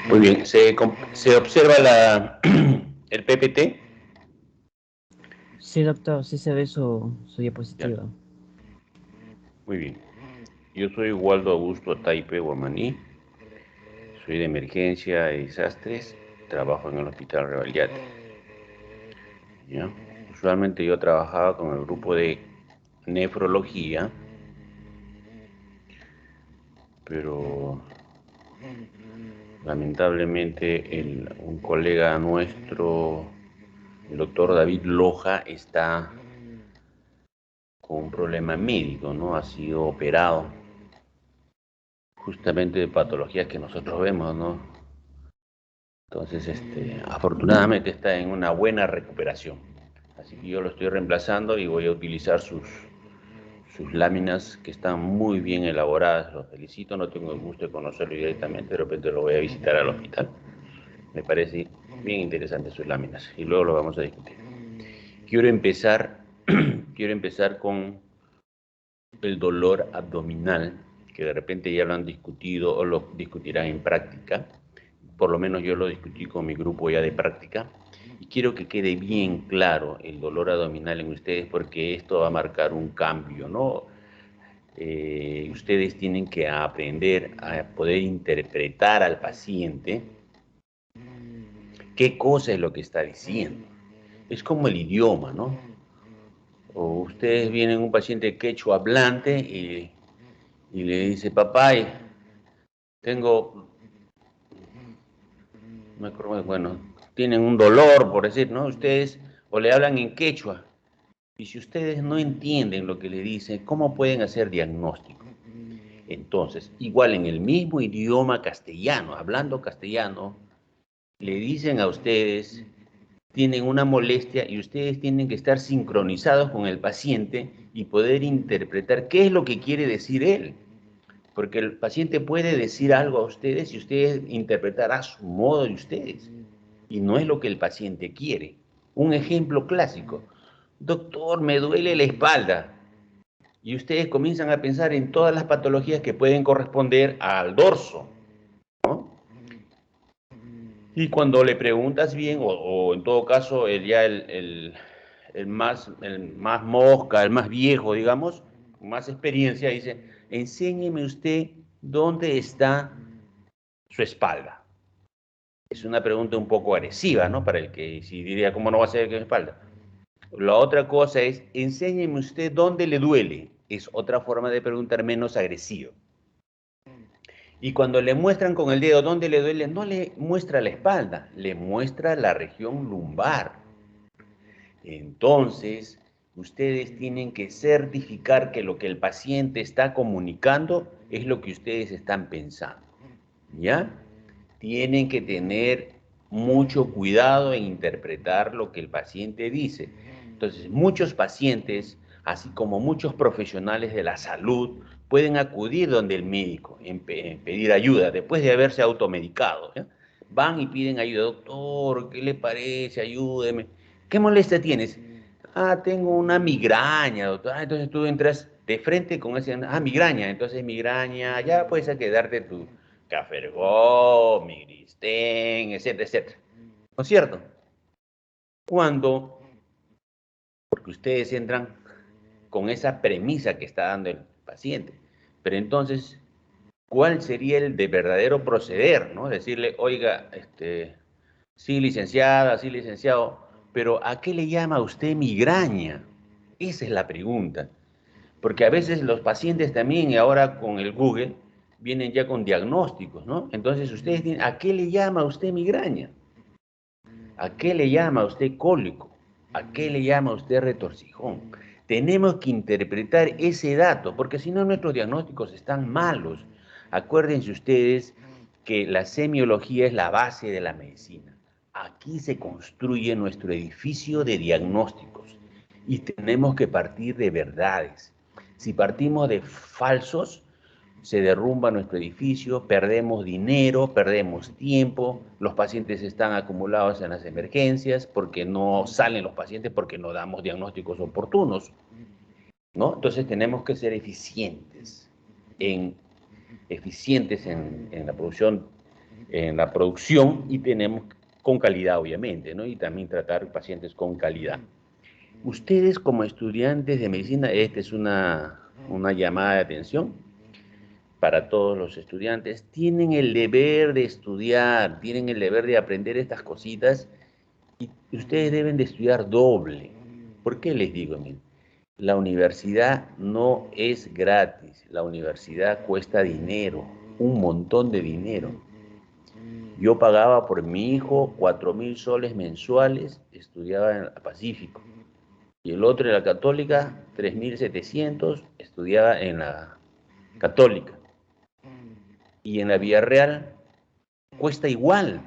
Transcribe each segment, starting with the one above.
Muy bien, se observa el PPT. Sí, doctor, sí se ve su Ya. diapositiva. Muy bien. Yo soy Waldo Augusto Taipe Guamaní. Soy de emergencia y desastres. Trabajo en el Hospital Rebagliati. ¿Ya? Usualmente yo trabajaba con el grupo de nefrología, pero lamentablemente un colega nuestro, el doctor David Loja, está con un problema médico, ¿no? Ha sido operado justamente de patologías que nosotros vemos, ¿no? Entonces, afortunadamente está en una buena recuperación. Así que yo lo estoy reemplazando y voy a utilizar sus láminas que están muy bien elaboradas. Los felicito, no tengo el gusto de conocerlo directamente, de repente lo voy a visitar al hospital. Me parece bien interesante sus láminas y luego lo vamos a discutir. Quiero empezar, quiero empezar con el dolor abdominal, que de repente ya lo han discutido o lo discutirán en práctica. Por lo menos yo lo discutí con mi grupo ya de práctica. Y quiero que quede bien claro el dolor abdominal en ustedes porque esto va a marcar un cambio, ¿no? Ustedes tienen que aprender a poder interpretar al paciente qué cosa es lo que está diciendo. Es como el idioma, ¿no? O ustedes vienen un paciente quechua hablante y le dice, papá, tengo, me acuerdo, bueno, tienen un dolor, por decir, ¿no? Ustedes o le hablan en quechua. Y si ustedes no entienden lo que le dicen, ¿cómo pueden hacer diagnóstico? Entonces, igual en el mismo idioma castellano, hablando castellano, le dicen a ustedes, tienen una molestia y ustedes tienen que estar sincronizados con el paciente y poder interpretar qué es lo que quiere decir él. Porque el paciente puede decir algo a ustedes y ustedes interpretar a su modo de ustedes. Y no es lo que el paciente quiere. Un ejemplo clásico. Doctor, me duele la espalda. Y ustedes comienzan a pensar en todas las patologías que pueden corresponder al dorso, ¿no? Y cuando le preguntas bien, o en todo caso, el más mosca, el más viejo, digamos, con más experiencia, dice, enséñeme usted dónde está su espalda. Es una pregunta un poco agresiva, ¿no? Para el que si diría, ¿cómo no va a ser que es espalda? La otra cosa es, enséñeme usted dónde le duele. Es otra forma de preguntar menos agresivo. Y cuando le muestran con el dedo dónde le duele, no le muestra la espalda, le muestra la región lumbar. Entonces, Ustedes tienen que certificar que lo que el paciente está comunicando es lo que ustedes están pensando, ¿ya? Tienen que tener mucho cuidado en interpretar lo que el paciente dice. Entonces, muchos pacientes, así como muchos profesionales de la salud, pueden acudir donde el médico en pedir ayuda después de haberse automedicado, ¿ya? Van y piden ayuda, doctor, ¿qué le parece? Ayúdeme. ¿Qué molestia tienes? Ah, tengo una migraña, doctor. Ah, entonces tú entras de frente con ese, migraña. Entonces migraña, ya puedes quedarte tu Cafergol, Migristén, etcétera, etcétera. ¿No es cierto? Cuando, porque ustedes entran con esa premisa que está dando el paciente. Pero entonces, ¿cuál sería el de verdadero proceder? ¿No? Decirle, oiga, sí, licenciada, sí, licenciado, pero ¿a qué le llama usted migraña? Esa es la pregunta. Porque a veces los pacientes también, y ahora con el Google, vienen ya con diagnósticos, ¿no? Entonces ustedes tienen, ¿a qué le llama usted migraña? ¿A qué le llama usted cólico? ¿A qué le llama usted retorcijón? Tenemos que interpretar ese dato, porque si no nuestros diagnósticos están malos. Acuérdense ustedes que la semiología es la base de la medicina. Aquí se construye nuestro edificio de diagnósticos y tenemos que partir de verdades. Si partimos de falsos, se derrumba nuestro edificio, perdemos dinero, perdemos tiempo, los pacientes están acumulados en las emergencias porque no salen los pacientes porque no damos diagnósticos oportunos, ¿no? Entonces tenemos que ser en, eficientes en la producción y tenemos con calidad, obviamente, ¿no? Y también tratar pacientes con calidad. Ustedes como estudiantes de medicina, esta es una llamada de atención para todos los estudiantes, tienen el deber de estudiar, tienen el deber de aprender estas cositas y ustedes deben de estudiar doble. ¿Por qué les digo? Miren, la universidad no es gratis, la universidad cuesta dinero, un montón de dinero. Yo pagaba por mi hijo 4.000 soles mensuales, estudiaba en la Pacífico, y el otro en la Católica, 3.700, estudiaba en la Católica. Y en la Villarreal cuesta igual.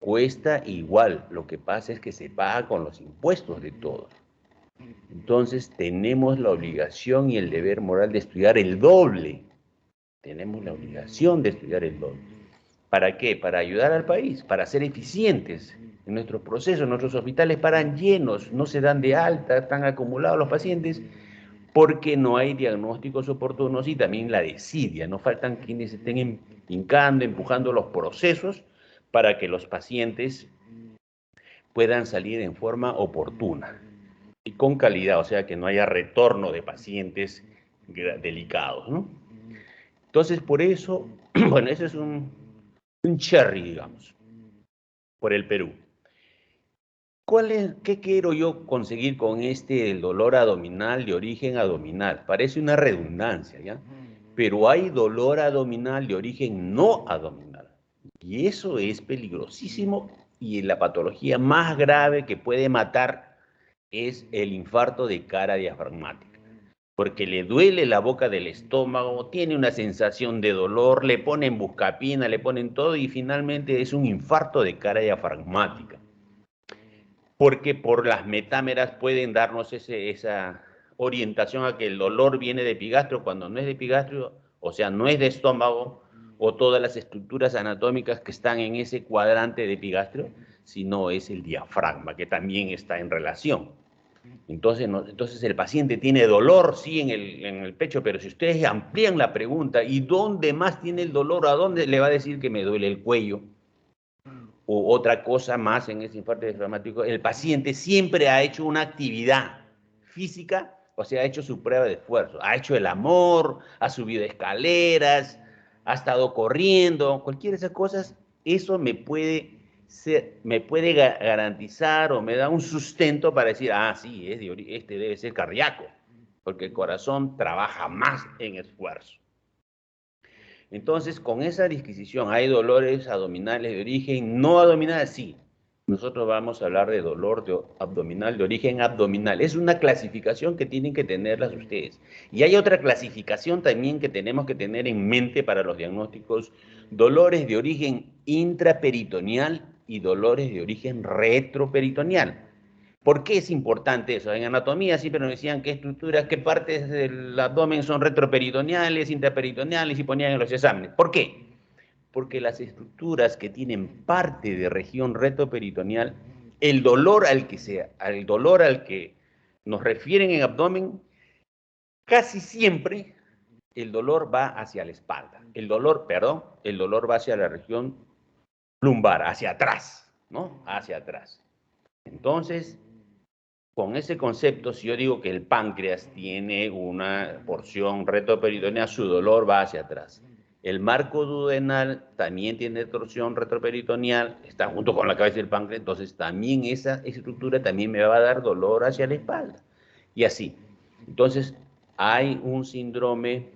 Lo que pasa es que se paga con los impuestos de todos. Entonces tenemos la obligación y el deber moral de estudiar el doble. Tenemos la obligación de estudiar el doble. ¿Para qué? Para ayudar al país, para ser eficientes en nuestros procesos. Nuestros hospitales paran llenos, no se dan de alta, están acumulados los pacientes porque no hay diagnósticos oportunos y también la desidia. No faltan quienes estén hincando, empujando los procesos para que los pacientes puedan salir en forma oportuna y con calidad, o sea, que no haya retorno de pacientes delicados, ¿no? Entonces, por eso, bueno, ese es un cherry, digamos, por el Perú. ¿Qué quiero yo conseguir con el dolor abdominal de origen abdominal? Parece una redundancia, ¿ya? Pero hay dolor abdominal de origen no abdominal. Y eso es peligrosísimo y la patología más grave que puede matar es el infarto de cara diafragmática. Porque le duele la boca del estómago, tiene una sensación de dolor, le ponen buscapina, le ponen todo y finalmente es un infarto de cara diafragmática porque por las metámeras pueden darnos esa orientación a que el dolor viene de epigastrio cuando no es de epigastrio, o sea, no es de estómago o todas las estructuras anatómicas que están en ese cuadrante de epigastrio, sino es el diafragma, que también está en relación. Entonces el paciente tiene dolor, sí, en el pecho, pero si ustedes amplían la pregunta, ¿y dónde más tiene el dolor? ¿A dónde le va a decir que me duele el cuello? O otra cosa más en ese infarto diafragmático, el paciente siempre ha hecho una actividad física, o sea, ha hecho su prueba de esfuerzo, ha hecho el amor, ha subido escaleras, ha estado corriendo, cualquiera de esas cosas, eso me puede garantizar o me da un sustento para decir, sí, este debe ser cardíaco, porque el corazón trabaja más en esfuerzo. Entonces, con esa disquisición, ¿hay dolores abdominales de origen no abdominal? Sí, nosotros vamos a hablar de dolor abdominal, de origen abdominal. Es una clasificación que tienen que tenerlas ustedes. Y hay otra clasificación también que tenemos que tener en mente para los diagnósticos: dolores de origen intraperitoneal y dolores de origen retroperitoneal. ¿Por qué es importante eso? En anatomía siempre nos decían qué estructuras, qué partes del abdomen son retroperitoneales, intraperitoneales, y ponían en los exámenes. ¿Por qué? Porque las estructuras que tienen parte de región retroperitoneal, el dolor al que nos refieren en abdomen, casi siempre el dolor va hacia la espalda. El dolor va hacia la región lumbar, hacia atrás, ¿no? Hacia atrás. Entonces, con ese concepto, si yo digo que el páncreas tiene una porción retroperitoneal, su dolor va hacia atrás. El marco duodenal también tiene torsión retroperitoneal, está junto con la cabeza del páncreas, entonces también esa estructura también me va a dar dolor hacia la espalda. Y así. Entonces, hay un síndrome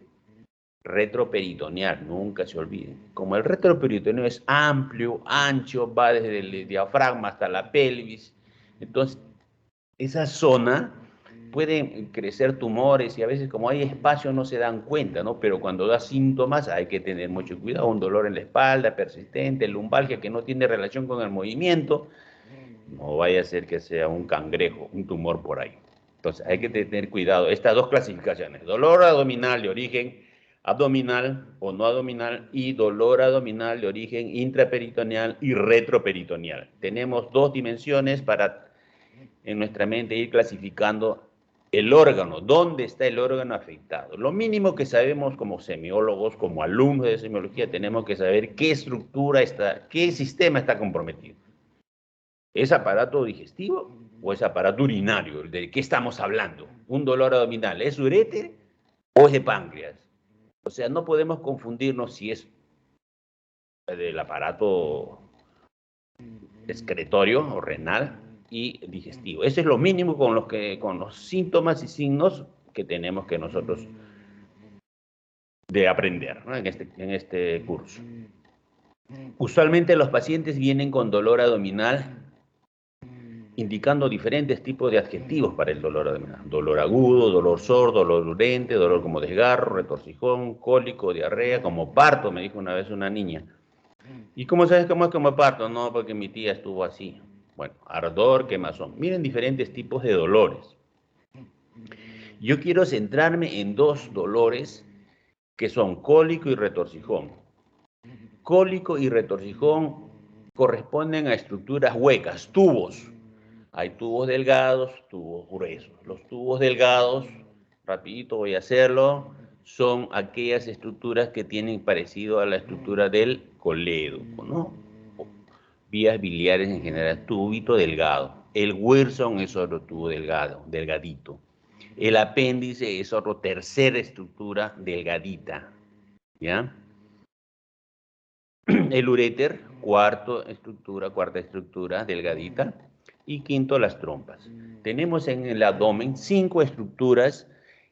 retroperitoneal, nunca se olviden. Como el retroperitoneo es amplio, ancho, va desde el diafragma hasta la pelvis, entonces esa zona pueden crecer tumores y a veces como hay espacio no se dan cuenta, ¿no? Pero cuando da síntomas hay que tener mucho cuidado, un dolor en la espalda persistente, lumbalgia que no tiene relación con el movimiento, no vaya a ser que sea un cangrejo, un tumor por ahí. Entonces hay que tener cuidado. Estas dos clasificaciones: dolor abdominal de origen abdominal o no abdominal y dolor abdominal de origen intraperitoneal y retroperitoneal. Tenemos dos dimensiones para en nuestra mente ir clasificando el órgano, dónde está el órgano afectado. Lo mínimo que sabemos como semiólogos, como alumnos de semiología, tenemos que saber qué estructura está, qué sistema está comprometido. ¿Es aparato digestivo o es aparato urinario? ¿De qué estamos hablando? ¿Un dolor abdominal es uréter o es de páncreas? O sea, no podemos confundirnos si es del aparato excretorio o renal y digestivo. Eso es lo mínimo con los síntomas y signos que tenemos que nosotros de aprender, ¿no? en este curso. Usualmente los pacientes vienen con dolor abdominal indicando diferentes tipos de adjetivos para el dolor abdominal: dolor agudo, dolor sordo, dolor urente, dolor como desgarro, retorcijón, cólico, diarrea, como parto, me dijo una vez una niña. ¿Y cómo sabes cómo es como parto? No, porque mi tía estuvo así. Bueno, ardor, quemazón. Miren diferentes tipos de dolores. Yo quiero centrarme en dos dolores que son cólico y retorcijón. Cólico y retorcijón corresponden a estructuras huecas, tubos. Hay tubos delgados, tubos gruesos. Los tubos delgados, rapidito voy a hacerlo, son aquellas estructuras que tienen parecido a la estructura del colédoco, ¿no? Vías biliares en general, tubito delgado. El Wilson es otro tubo delgado, delgadito. El apéndice es otra tercera estructura delgadita, ¿ya? El uréter, cuarta estructura delgadita. Y quinto, las trompas. Tenemos en el abdomen 5 estructuras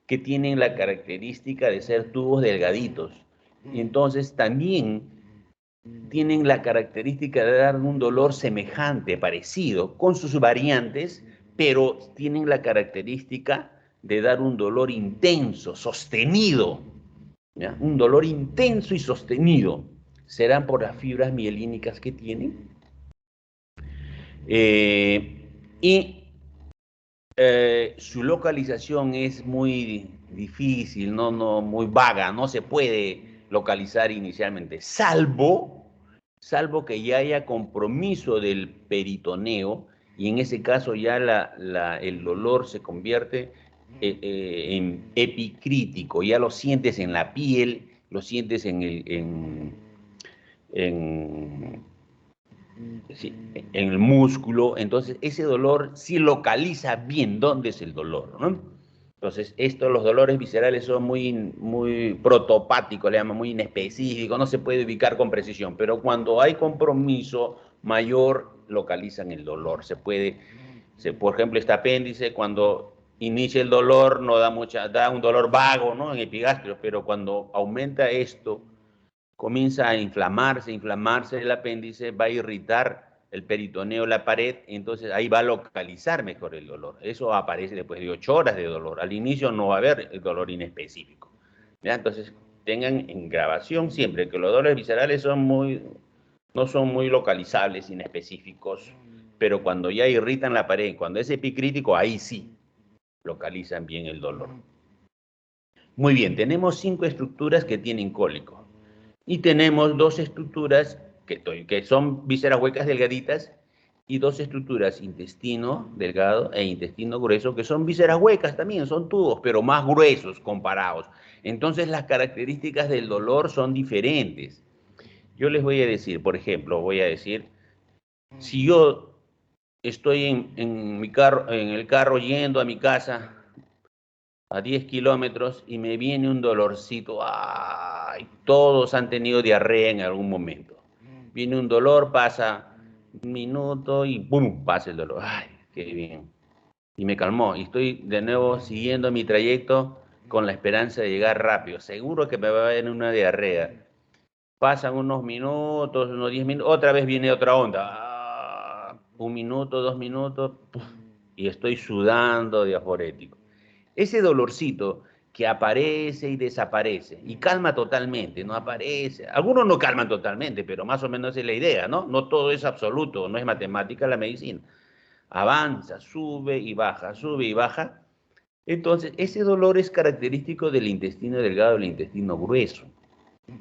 que tienen la característica de ser tubos delgaditos. Y entonces también tienen la característica de dar un dolor semejante, parecido, con sus variantes, pero tienen la característica de dar un dolor intenso, sostenido, ¿ya? Un dolor intenso y sostenido. ¿Serán por las fibras mielínicas que tienen? Y su localización es muy difícil, muy vaga, no se puede localizar inicialmente, salvo que ya haya compromiso del peritoneo, y en ese caso ya el dolor se convierte en epicrítico, ya lo sientes en la piel, lo sientes en sí, en el músculo. Entonces ese dolor sí localiza bien dónde es el dolor, ¿no? Entonces los dolores viscerales son muy protopáticos, le llaman, muy inespecíficos, no se puede ubicar con precisión, pero cuando hay compromiso mayor localizan el dolor. Por ejemplo, este apéndice, cuando inicia el dolor no da un dolor vago, ¿no? En epigastrio, pero cuando aumenta esto, comienza a inflamarse el apéndice, va a irritar el peritoneo, la pared, entonces ahí va a localizar mejor el dolor. Eso aparece después de 8 horas de dolor. Al inicio no va a haber el dolor inespecífico. ¿Ya? Entonces, tengan en grabación siempre que los dolores viscerales no son muy localizables, inespecíficos, pero cuando ya irritan la pared, cuando es epicrítico, ahí sí localizan bien el dolor. Muy bien, tenemos 5 estructuras que tienen cólico y tenemos 2 estructuras que son vísceras huecas delgaditas y 2 estructuras, intestino delgado e intestino grueso, que son vísceras huecas también, son tubos, pero más gruesos comparados. Entonces las características del dolor son diferentes. Yo les voy a decir, por ejemplo, si yo estoy en el carro yendo a mi casa a 10 kilómetros y me viene un dolorcito, ¡ay! Todos han tenido diarrea en algún momento. Viene un dolor, pasa un minuto y ¡pum! Pasa el dolor. ¡Ay, qué bien! Y me calmó. Y estoy de nuevo siguiendo mi trayecto con la esperanza de llegar rápido. Seguro que me va a venir una diarrea. Pasan unos minutos, unos 10 minutos, otra vez viene otra onda. Un minuto, 2 minutos, ¡puf! Y estoy sudando diaforético. Ese dolorcito que aparece y desaparece y calma totalmente, no aparece. Algunos no calman totalmente, pero más o menos es la idea, ¿no? No todo es absoluto, no es matemática la medicina. Avanza, sube y baja, sube y baja. Entonces, ese dolor es característico del intestino delgado y del intestino grueso.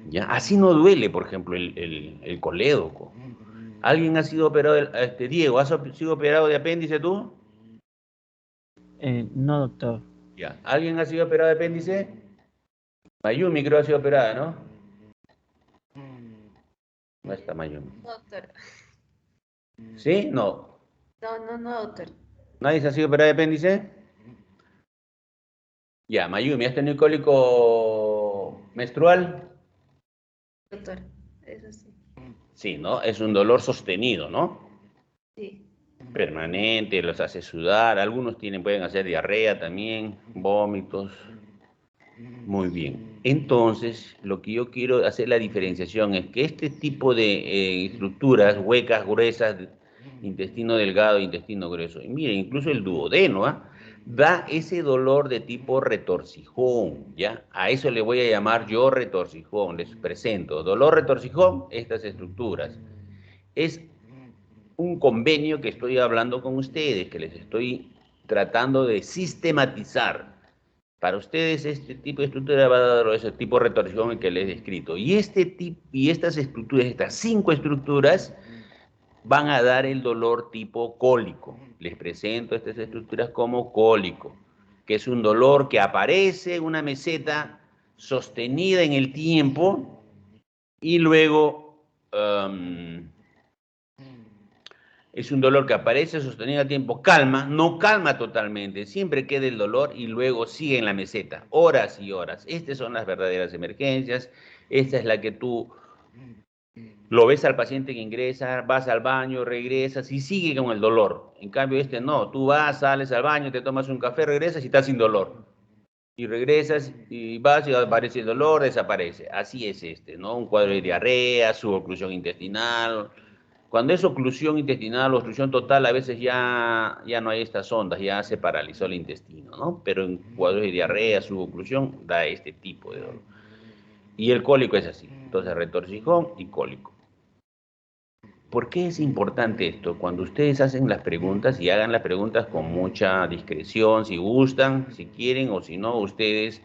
¿Ya? Así no duele, por ejemplo, el colédoco. ¿Alguien ha sido operado, Diego, has sido operado de apéndice tú? No, doctor. Ya. ¿Alguien ha sido operado de apéndice? Mayumi creo ha sido operada, ¿no? No está Mayumi. No, doctor. ¿Sí? No. No, doctor. ¿Nadie se ha sido operado de apéndice? Ya, Mayumi, ¿has tenido cólico menstrual? Doctor, eso sí. Sí, ¿no? Es un dolor sostenido, ¿no? Sí. Permanente, los hace sudar. Algunos pueden hacer diarrea también, vómitos. Muy bien. Entonces, lo que yo quiero hacer la diferenciación es que este tipo de estructuras huecas, gruesas, intestino delgado, intestino grueso, y mire, incluso el duodeno, ¿ah? Da ese dolor de tipo retorcijón, ¿ya? A eso le voy a llamar yo retorcijón, les presento. Dolor retorcijón, estas estructuras. Es un convenio que estoy hablando con ustedes, que les estoy tratando de sistematizar. Para ustedes este tipo de estructura va a dar ese tipo de retorsión que les he descrito. Y estas estructuras, estas 5 estructuras, van a dar el dolor tipo cólico. Les presento estas estructuras como cólico, que es un dolor que aparece en una meseta sostenida en el tiempo y luego es un dolor que aparece sostenido a tiempo, calma, no calma totalmente, siempre queda el dolor y luego sigue en la meseta, horas y horas. Estas son las verdaderas emergencias, esta es la que tú lo ves al paciente que ingresa, vas al baño, regresas y sigue con el dolor. En cambio este no, tú vas, sales al baño, te tomas un café, regresas y estás sin dolor. Y regresas y vas y aparece el dolor, desaparece. Así es este, ¿no? Un cuadro de diarrea, suboclusión intestinal. Cuando es oclusión intestinal o obstrucción total, a veces ya no hay estas ondas, ya se paralizó el intestino, ¿no? Pero en cuadros de diarrea, suboclusión, da este tipo de dolor. Y el cólico es así, entonces retorcijón y cólico. ¿Por qué es importante esto? Cuando ustedes hacen las preguntas y hagan las preguntas con mucha discreción, si gustan, si quieren o si no, ustedes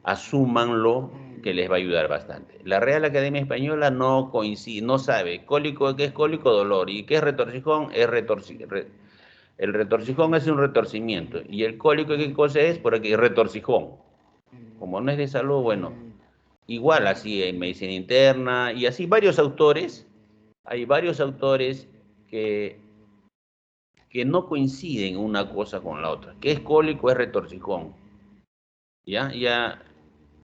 asúmanlo que les va a ayudar bastante. La Real Academia Española no coincide, no sabe cólico, qué es cólico, dolor, y qué es retorcijón, el retorcijón es un retorcimiento, y el cólico, ¿qué cosa es? Por aquí, retorcijón. Como no es de salud, bueno, igual así en medicina interna, y así hay varios autores que, que no coinciden una cosa con la otra. ¿Qué es cólico? Es retorcijón. Ya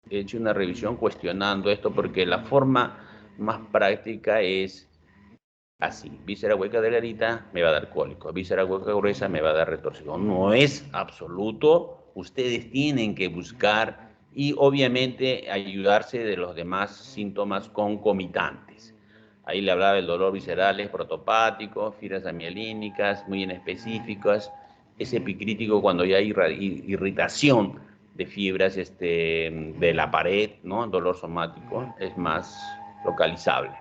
he hecho una revisión cuestionando esto porque la forma más práctica es así. Víscera hueca delgadita me va a dar cólico. Víscera hueca gruesa me va a dar retorcijón. No es absoluto. Ustedes tienen que buscar y obviamente ayudarse de los demás síntomas concomitantes. Ahí le hablaba del dolor viscerales, protopático, fibras amialínicas, muy inespecíficas, ese epicrítico cuando ya hay irritación de fibras de la pared, ¿no? Dolor somático, es más localizable.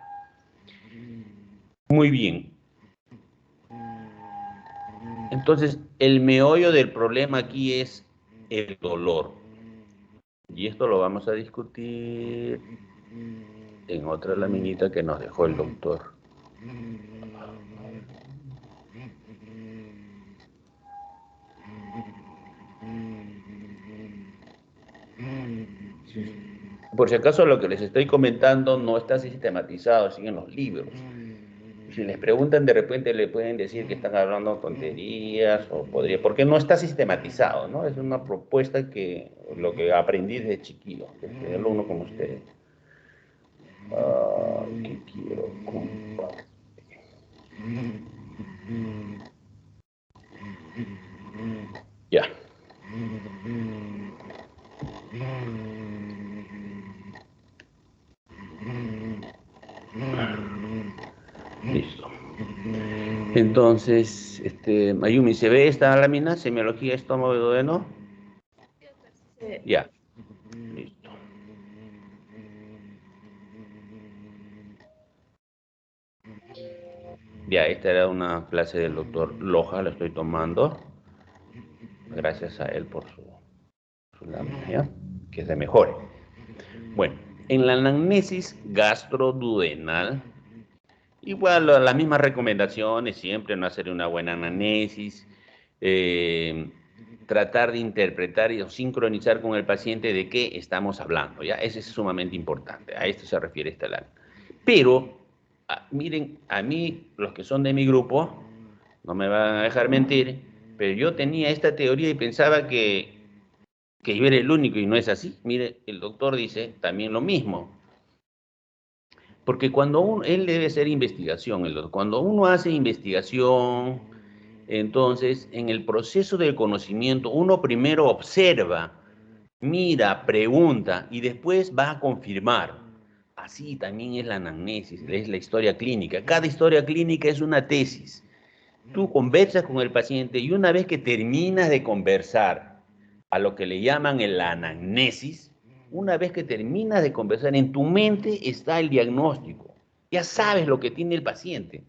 Muy bien. Entonces, el meollo del problema aquí es el dolor. Y esto lo vamos a discutir en otra laminita que nos dejó el doctor. Por si acaso lo que les estoy comentando no está sistematizado, así en los libros. Si les preguntan, de repente le pueden decir que están hablando tonterías o podría, porque no está sistematizado, ¿no? Es una propuesta que lo que aprendí desde chiquillo, desde alumno como ustedes. ¿Qué quiero compartir? Ya. Listo. Entonces, Mayumi, ¿se ve esta lámina? Semiología, estómago y duodeno. Ya. Listo. Ya, esta era una clase del doctor Loja, la estoy tomando. Gracias a él por su lámina, ¿ya? Que se mejore. Bueno, en la anamnesis gastroduodenal, igual las mismas recomendaciones, siempre no hacer una buena anamnesis, tratar de interpretar y sincronizar con el paciente de qué estamos hablando, ¿ya? Eso es sumamente importante, a esto se refiere esta lámina. Pero, miren, a mí, los que son de mi grupo, no me van a dejar mentir, pero yo tenía esta teoría y pensaba que yo era el único y no es así. Mire, el doctor dice también lo mismo. Porque él debe hacer investigación, cuando uno hace investigación, entonces en el proceso del conocimiento uno primero observa, mira, pregunta y después va a confirmar. Así también es la anamnesis, es la historia clínica. Cada historia clínica es una tesis. Tú conversas con el paciente y una vez que terminas de conversar, a lo que le llaman la anamnesis, una vez que terminas de conversar, en tu mente está el diagnóstico. Ya sabes lo que tiene el paciente.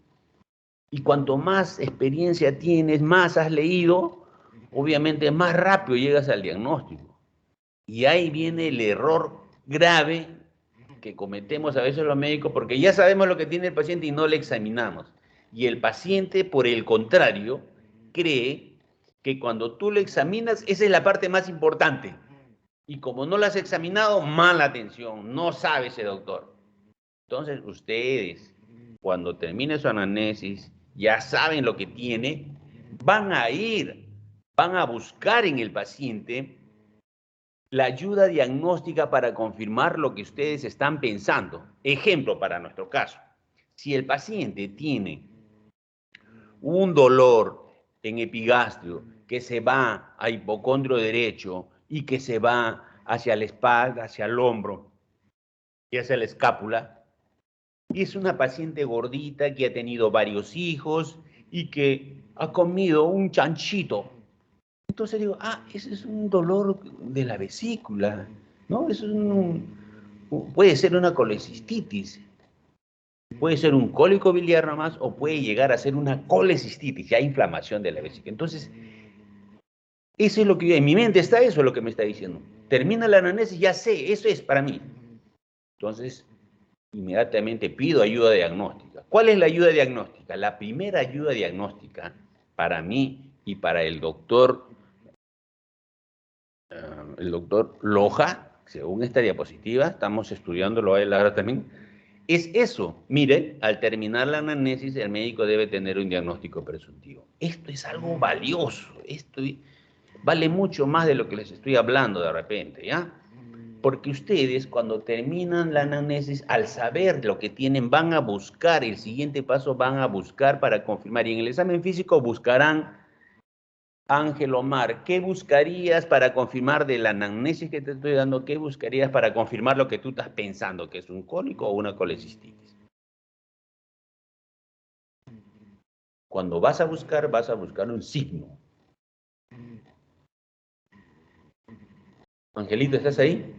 Y cuanto más experiencia tienes, más has leído, obviamente más rápido llegas al diagnóstico. Y ahí viene el error grave que cometemos a veces los médicos porque ya sabemos lo que tiene el paciente y no le examinamos. Y el paciente, por el contrario, cree que cuando tú lo examinas, esa es la parte más importante. Y como no la has examinado, mala atención, no sabe ese doctor. Entonces, ustedes, cuando termine su anamnesis, ya saben lo que tiene, van a buscar en el paciente la ayuda diagnóstica para confirmar lo que ustedes están pensando. Ejemplo para nuestro caso. Si el paciente tiene un dolor en epigastrio que se va a hipocondrio derecho y que se va hacia la espalda, hacia el hombro y hacia la escápula, y es una paciente gordita que ha tenido varios hijos y que ha comido un chanchito. Entonces digo, ese es un dolor de la vesícula, ¿no? Puede ser una colecistitis, puede ser un cólico biliar nomás o puede llegar a ser una colecistitis, ya inflamación de la vesícula. Entonces, eso es lo que en mi mente está, eso es lo que me está diciendo. Termina la anamnesis, ya sé, eso es para mí. Entonces, inmediatamente pido ayuda diagnóstica. ¿Cuál es la ayuda diagnóstica? La primera ayuda diagnóstica para mí y para el doctor Loja, según esta diapositiva, estamos estudiándolo a él ahora también, es eso. Mire, al terminar la anamnesis, el médico debe tener un diagnóstico presuntivo. Esto es algo valioso, esto vale mucho más de lo que les estoy hablando de repente, ¿ya? Porque ustedes cuando terminan la anamnesis, al saber lo que tienen, van a buscar, el siguiente paso van a buscar para confirmar. Y en el examen físico buscarán, Ángel Omar, ¿qué buscarías para confirmar de la anamnesis que te estoy dando? ¿Qué buscarías para confirmar lo que tú estás pensando, que es un cólico o una colecistitis? Cuando vas a buscar un signo. Angelito, ¿estás ahí?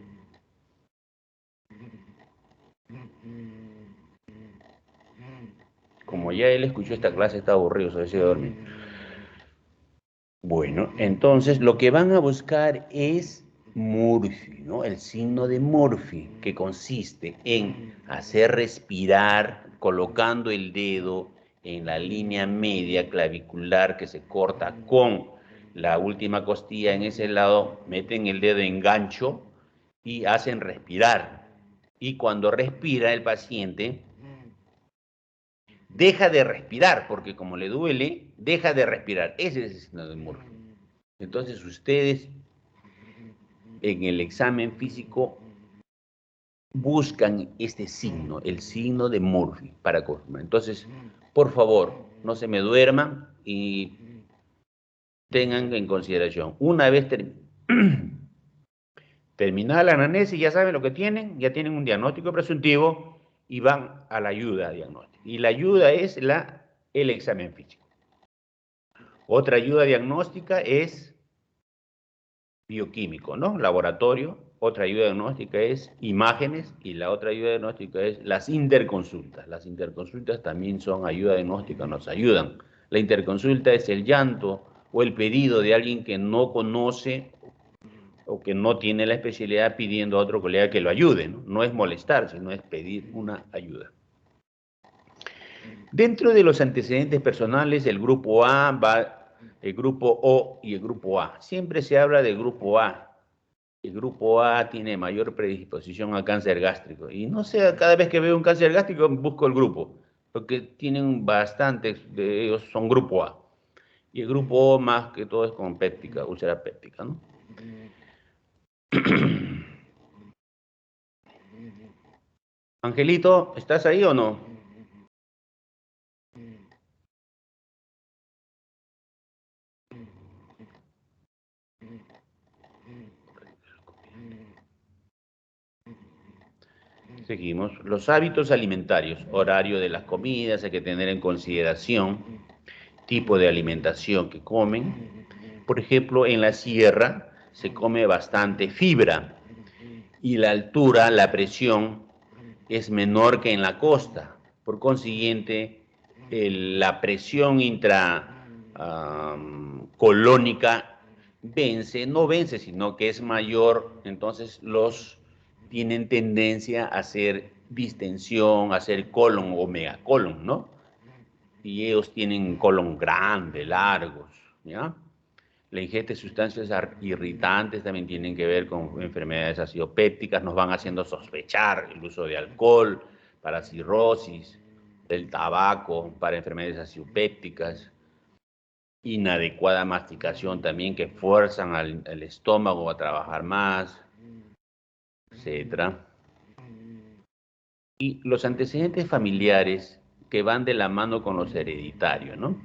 Como ya él escuchó esta clase, está aburrido, se decide dormir. Bueno, entonces lo que van a buscar es Murphy, ¿no? El signo de Murphy, que consiste en hacer respirar colocando el dedo en la línea media clavicular que se corta con la última costilla en ese lado, meten el dedo en gancho y hacen respirar. Y cuando respira el paciente, deja de respirar, porque como le duele, deja de respirar. Ese es el signo de Murphy. Entonces ustedes en el examen físico buscan este signo, el signo de Murphy, para confirmar. Entonces, por favor, no se me duerman y tengan en consideración. Una vez terminada la anamnesis, ya saben lo que tienen, ya tienen un diagnóstico presuntivo y van a la ayuda diagnóstica. Y la ayuda es el examen físico. Otra ayuda diagnóstica es bioquímico, ¿no? Laboratorio. Otra ayuda diagnóstica es imágenes y la otra ayuda diagnóstica es las interconsultas. Las interconsultas también son ayuda diagnóstica, nos ayudan. La interconsulta es el llanto o el pedido de alguien que no conoce o que no tiene la especialidad pidiendo a otro colega que lo ayude, ¿no? No es molestar, sino es pedir una ayuda. Dentro de los antecedentes personales, el grupo A va el grupo O y el grupo A. Siempre se habla del grupo A. El grupo A tiene mayor predisposición a cáncer gástrico. Y no sé, cada vez que veo un cáncer gástrico busco el grupo, porque tienen bastantes de ellos, son grupo A. Y el grupo O más que todo es con péptica, úlcera péptica, ¿no? Angelito, ¿estás ahí o no? Seguimos. Los hábitos alimentarios, horario de las comidas, hay que tener en consideración tipo de alimentación que comen. Por ejemplo, en la sierra se come bastante fibra y la altura, la presión es menor que en la costa. Por consiguiente, la presión intracolónica no vence, sino que es mayor, entonces tienen tendencia a hacer distensión, a hacer colon o megacolon, ¿no? Y ellos tienen colon grande, largos, ¿ya? La ingesta de sustancias irritantes también tienen que ver con enfermedades acidopépticas, nos van haciendo sospechar el uso de alcohol para cirrosis, del tabaco para enfermedades acidopépticas, inadecuada masticación también que fuerzan al estómago a trabajar más, etc. Y los antecedentes familiares que van de la mano con los hereditarios, ¿no?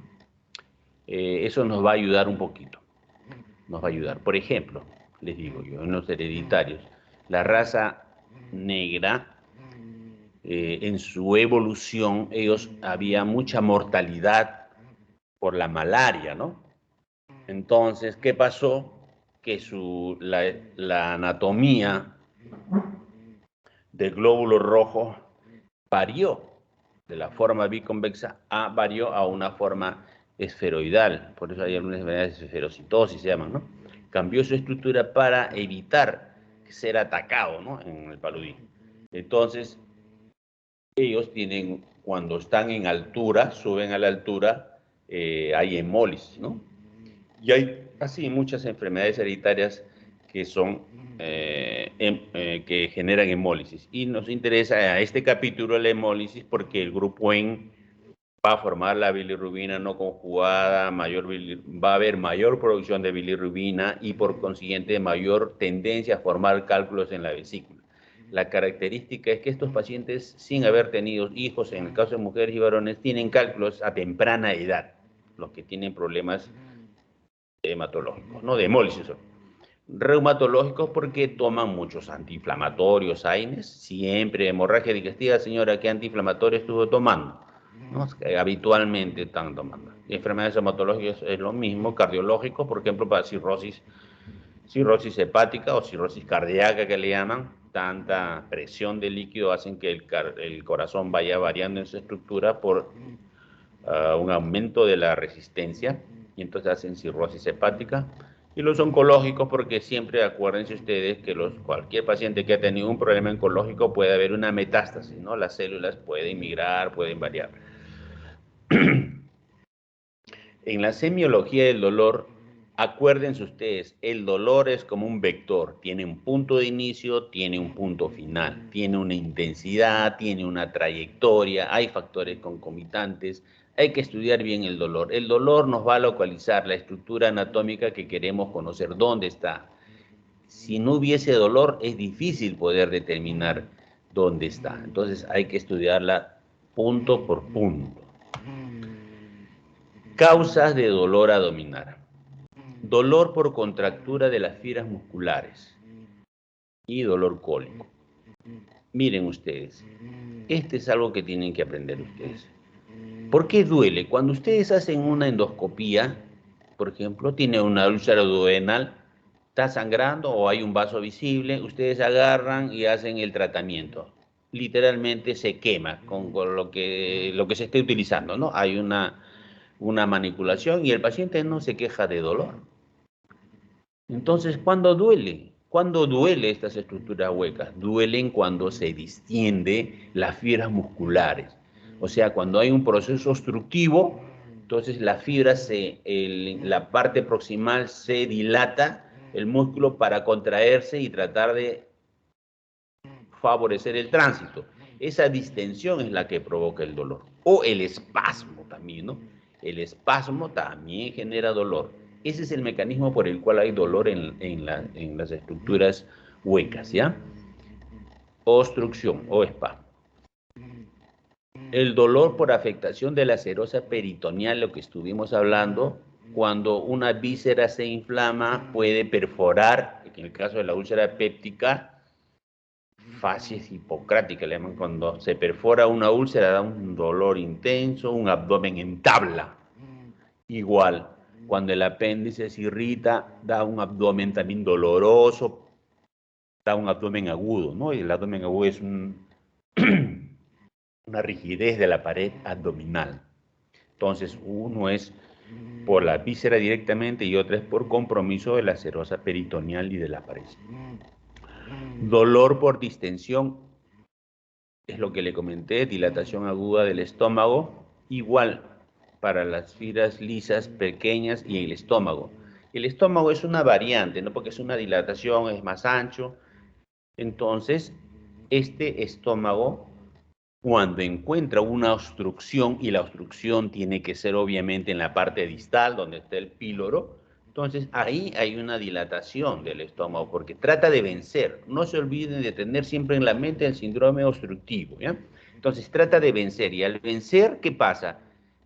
Eso nos va a ayudar un poquito. Nos va a ayudar. Por ejemplo, les digo yo, en los hereditarios, la raza negra, en su evolución, había mucha mortalidad por la malaria, ¿no? Entonces, ¿qué pasó? Que la anatomía del glóbulo rojo varió de la forma biconvexa varió a una forma esferoidal. Por eso hay algunas enfermedades de esferocitosis, se llaman, ¿no? Cambió su estructura para evitar ser atacado, ¿no? En el paludismo. Entonces, ellos tienen, cuando están en altura, suben a la altura, hay hemólisis, ¿no? Y hay así muchas enfermedades hereditarias que son que generan hemólisis. Y nos interesa a este capítulo la hemólisis porque el grupo EN va a formar la bilirrubina no conjugada, va a haber mayor producción de bilirrubina y por consiguiente mayor tendencia a formar cálculos en la vesícula. La característica es que estos pacientes, sin haber tenido hijos, en el caso de mujeres y varones, tienen cálculos a temprana edad, los que tienen problemas hematológicos, no de hemólisis. Reumatológicos porque toman muchos antiinflamatorios, AINES, siempre hemorragia digestiva, señora, ¿qué antiinflamatorio estuvo tomando? ¿No? Habitualmente están tomando. enfermedades hematológicas es lo mismo, cardiológico, por ejemplo, para cirrosis hepática o cirrosis cardíaca que le llaman, tanta presión de líquido hacen que el corazón vaya variando en su estructura por un aumento de la resistencia y entonces hacen cirrosis hepática. Y los oncológicos, porque siempre acuérdense ustedes que cualquier paciente que ha tenido un problema oncológico puede haber una metástasis, ¿no? Las células pueden migrar, pueden variar. En la semiología del dolor, acuérdense ustedes, el dolor es como un vector, tiene un punto de inicio, tiene un punto final, tiene una intensidad, tiene una trayectoria, hay factores concomitantes, hay que estudiar bien el dolor. El dolor nos va a localizar la estructura anatómica que queremos conocer, dónde está. Si no hubiese dolor, es difícil poder determinar dónde está. Entonces hay que estudiarla punto por punto. Causas de dolor abdominal. Dolor por contractura de las fibras musculares y dolor cólico. Miren ustedes, este es algo que tienen que aprender ustedes. ¿Por qué duele? Cuando ustedes hacen una endoscopía, por ejemplo, tiene una úlcera duodenal, está sangrando o hay un vaso visible, ustedes agarran y hacen el tratamiento. Literalmente se quema con lo que se esté utilizando, ¿no? Hay una manipulación y el paciente no se queja de dolor. Entonces, ¿cuándo duele? ¿Cuándo duele estas estructuras huecas? Duelen cuando se distiende las fibras musculares. O sea, cuando hay un proceso obstructivo, entonces la fibra, la parte proximal se dilata, el músculo para contraerse y tratar de favorecer el tránsito. Esa distensión es la que provoca el dolor. O el espasmo también, ¿no? El espasmo también genera dolor. Ese es el mecanismo por el cual hay dolor en las estructuras huecas, ¿ya? Obstrucción o espasmo. El dolor por afectación de la serosa peritoneal, lo que estuvimos hablando, cuando una víscera se inflama, puede perforar, en el caso de la úlcera péptica, facies hipocrática, le llaman, cuando se perfora una úlcera da un dolor intenso, un abdomen en tabla. Igual, cuando el apéndice se irrita, da un abdomen también doloroso, da un abdomen agudo, ¿no? Y el abdomen agudo es una rigidez de la pared abdominal. Entonces, uno es por la víscera directamente y otra es por compromiso de la serosa peritoneal y de la pared. Dolor por distensión, es lo que le comenté, dilatación aguda del estómago, igual para las fibras lisas pequeñas y el estómago. El estómago es una variante, ¿no? Porque es una dilatación, es más ancho. Entonces, este estómago, cuando encuentra una obstrucción, y la obstrucción tiene que ser obviamente en la parte distal, donde está el píloro, entonces ahí hay una dilatación del estómago, porque trata de vencer. No se olviden de tener siempre en la mente el síndrome obstructivo, ¿ya? Entonces trata de vencer, y al vencer, ¿qué pasa?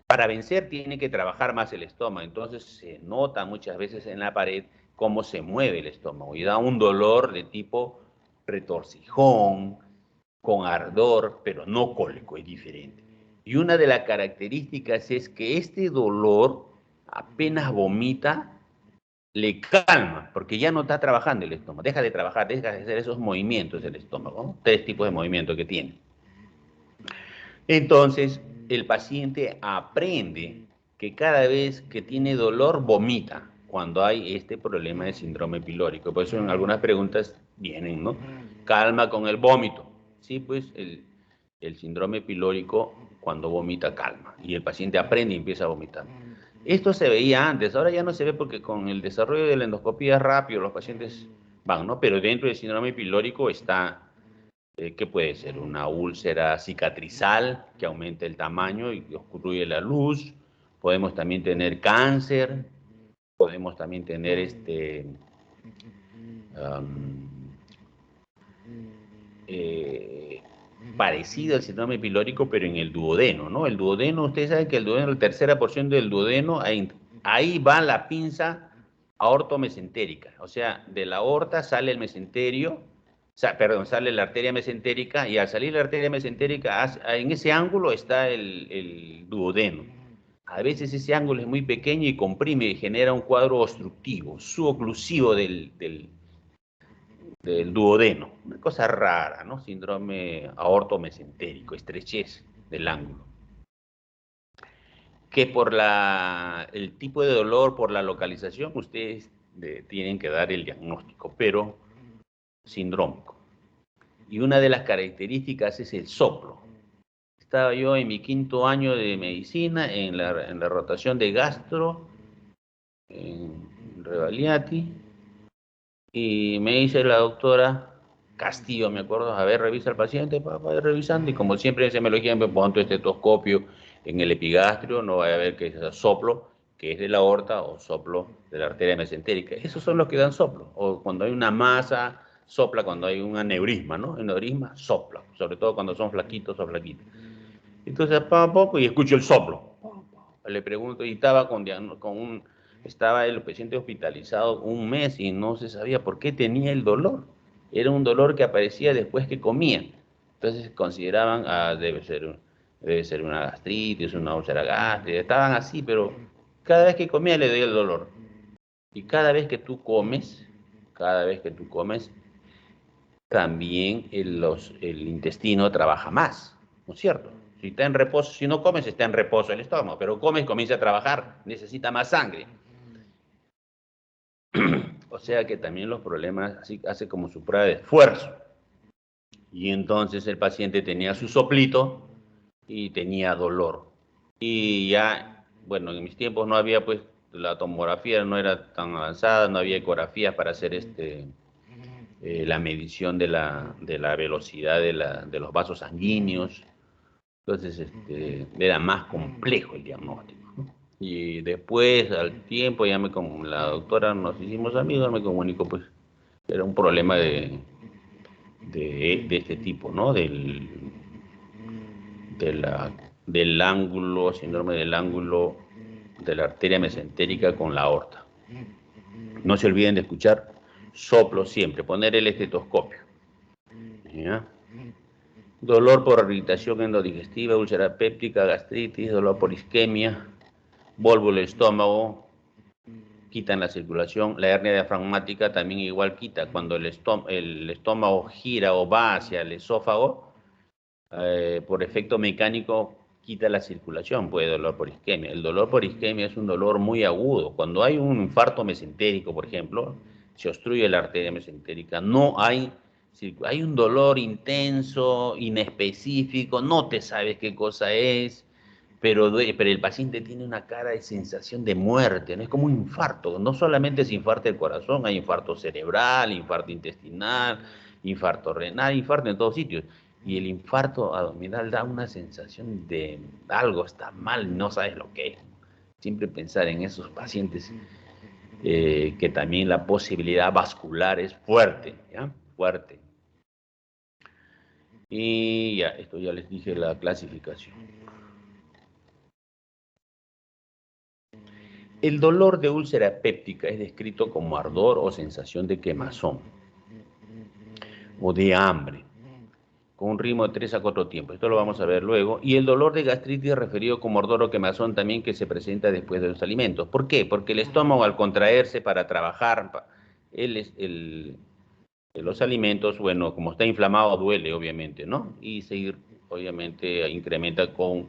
Para vencer tiene que trabajar más el estómago, entonces se nota muchas veces en la pared cómo se mueve el estómago, y da un dolor de tipo retorcijón, con ardor, pero no cólico, es diferente. Y una de las características es que este dolor, apenas vomita, le calma, porque ya no está trabajando el estómago, deja de trabajar, deja de hacer esos movimientos del estómago, ¿no? 3 tipos de movimientos que tiene. Entonces, el paciente aprende que cada vez que tiene dolor, vomita, cuando hay este problema de síndrome pilórico. Por eso en algunas preguntas vienen, ¿no? Calma con el vómito. Sí, pues el síndrome pilórico, cuando vomita, calma. Y el paciente aprende y empieza a vomitar. Esto se veía antes, ahora ya no se ve porque con el desarrollo de la endoscopía rápido los pacientes van, ¿no? Pero dentro del síndrome pilórico está, ¿qué puede ser? Una úlcera cicatrizal que aumenta el tamaño y obstruye la luz. Podemos también tener cáncer, podemos también tener parecido al síndrome pilórico, pero en el duodeno, ¿no? El duodeno, ustedes saben que el duodeno, la tercera porción del duodeno, ahí va la pinza aortomesentérica, o sea, de la aorta sale el mesenterio, sale la arteria mesentérica, y al salir la arteria mesentérica, en ese ángulo está el duodeno. A veces ese ángulo es muy pequeño y comprime y genera un cuadro obstructivo, suboclusivo del duodeno. Una cosa rara, ¿no? Síndrome aortomesentérico, estrechez del ángulo. Que por el tipo de dolor, por la localización, ustedes tienen que dar el diagnóstico, pero sindrómico. Y una de las características es el soplo. Estaba yo en mi 5º año de medicina, en la rotación de gastro, en Revaliati, y me dice la doctora Castillo, me acuerdo, a ver, revisa al paciente, papá, revisando, y como siempre se me lo dijeron, me pongo tu estetoscopio en el epigastrio, no vaya a ver que es soplo, que es de la aorta, o soplo de la arteria mesentérica. Esos son los que dan soplo, o cuando hay una masa, sopla cuando hay un aneurisma, ¿no? Aneurisma, sopla, sobre todo cuando son flaquitos o flaquitas. Entonces, poco y escucho el soplo. Le pregunto, y estaba estaba el paciente hospitalizado 1 mes y no se sabía por qué tenía el dolor. Era un dolor que aparecía después que comía. Entonces consideraban, debe ser una gastritis, una úlcera gástrica. Estaban así, pero cada vez que comía le doy el dolor. Y cada vez que tú comes, también el intestino trabaja más, ¿no es cierto? Si está en reposo, si no comes, está en reposo el estómago, pero comes, comienza a trabajar, necesita más sangre. O sea que también los problemas así hace como su prueba de esfuerzo. Y entonces el paciente tenía su soplito y tenía dolor. Y ya, bueno, en mis tiempos no había, pues, la tomografía no era tan avanzada, no había ecografías para hacer la medición de la velocidad de los vasos sanguíneos. Entonces, era más complejo el diagnóstico, ¿no? Y después, al tiempo, con la doctora nos hicimos amigos, me comunicó, pues, era un problema de este tipo, ¿no? Del ángulo, síndrome del ángulo de la arteria mesentérica con la aorta. No se olviden de escuchar soplo siempre, poner el estetoscopio. ¿Ya? Dolor por irritación endodigestiva, úlcera péptica, gastritis, dolor por isquemia, volvo del estómago, quitan la circulación. La hernia diafragmática también igual quita. Cuando el estómago gira o va hacia el esófago, por efecto mecánico quita la circulación, puede dolor por isquemia. El dolor por isquemia es un dolor muy agudo. Cuando hay un infarto mesentérico, por ejemplo, se obstruye la arteria mesentérica, hay un dolor intenso, inespecífico, no te sabes qué cosa es, pero el paciente tiene una cara de sensación de muerte, ¿no? Es como un infarto. No solamente se infarto el corazón, hay infarto cerebral, infarto intestinal, infarto renal, infarto en todos sitios. Y el infarto abdominal da una sensación de algo está mal, no sabes lo que es. Siempre pensar en esos pacientes que también la posibilidad vascular es fuerte, ¿ya? Fuerte. Y ya, esto ya les dije la clasificación. El dolor de úlcera péptica es descrito como ardor o sensación de quemazón o de hambre, con un ritmo de 3 a 4 tiempos. Esto lo vamos a ver luego. Y el dolor de gastritis referido como ardor o quemazón también que se presenta después de los alimentos. ¿Por qué? Porque el estómago al contraerse para trabajar los alimentos, bueno, como está inflamado duele obviamente, ¿no? Y obviamente incrementa con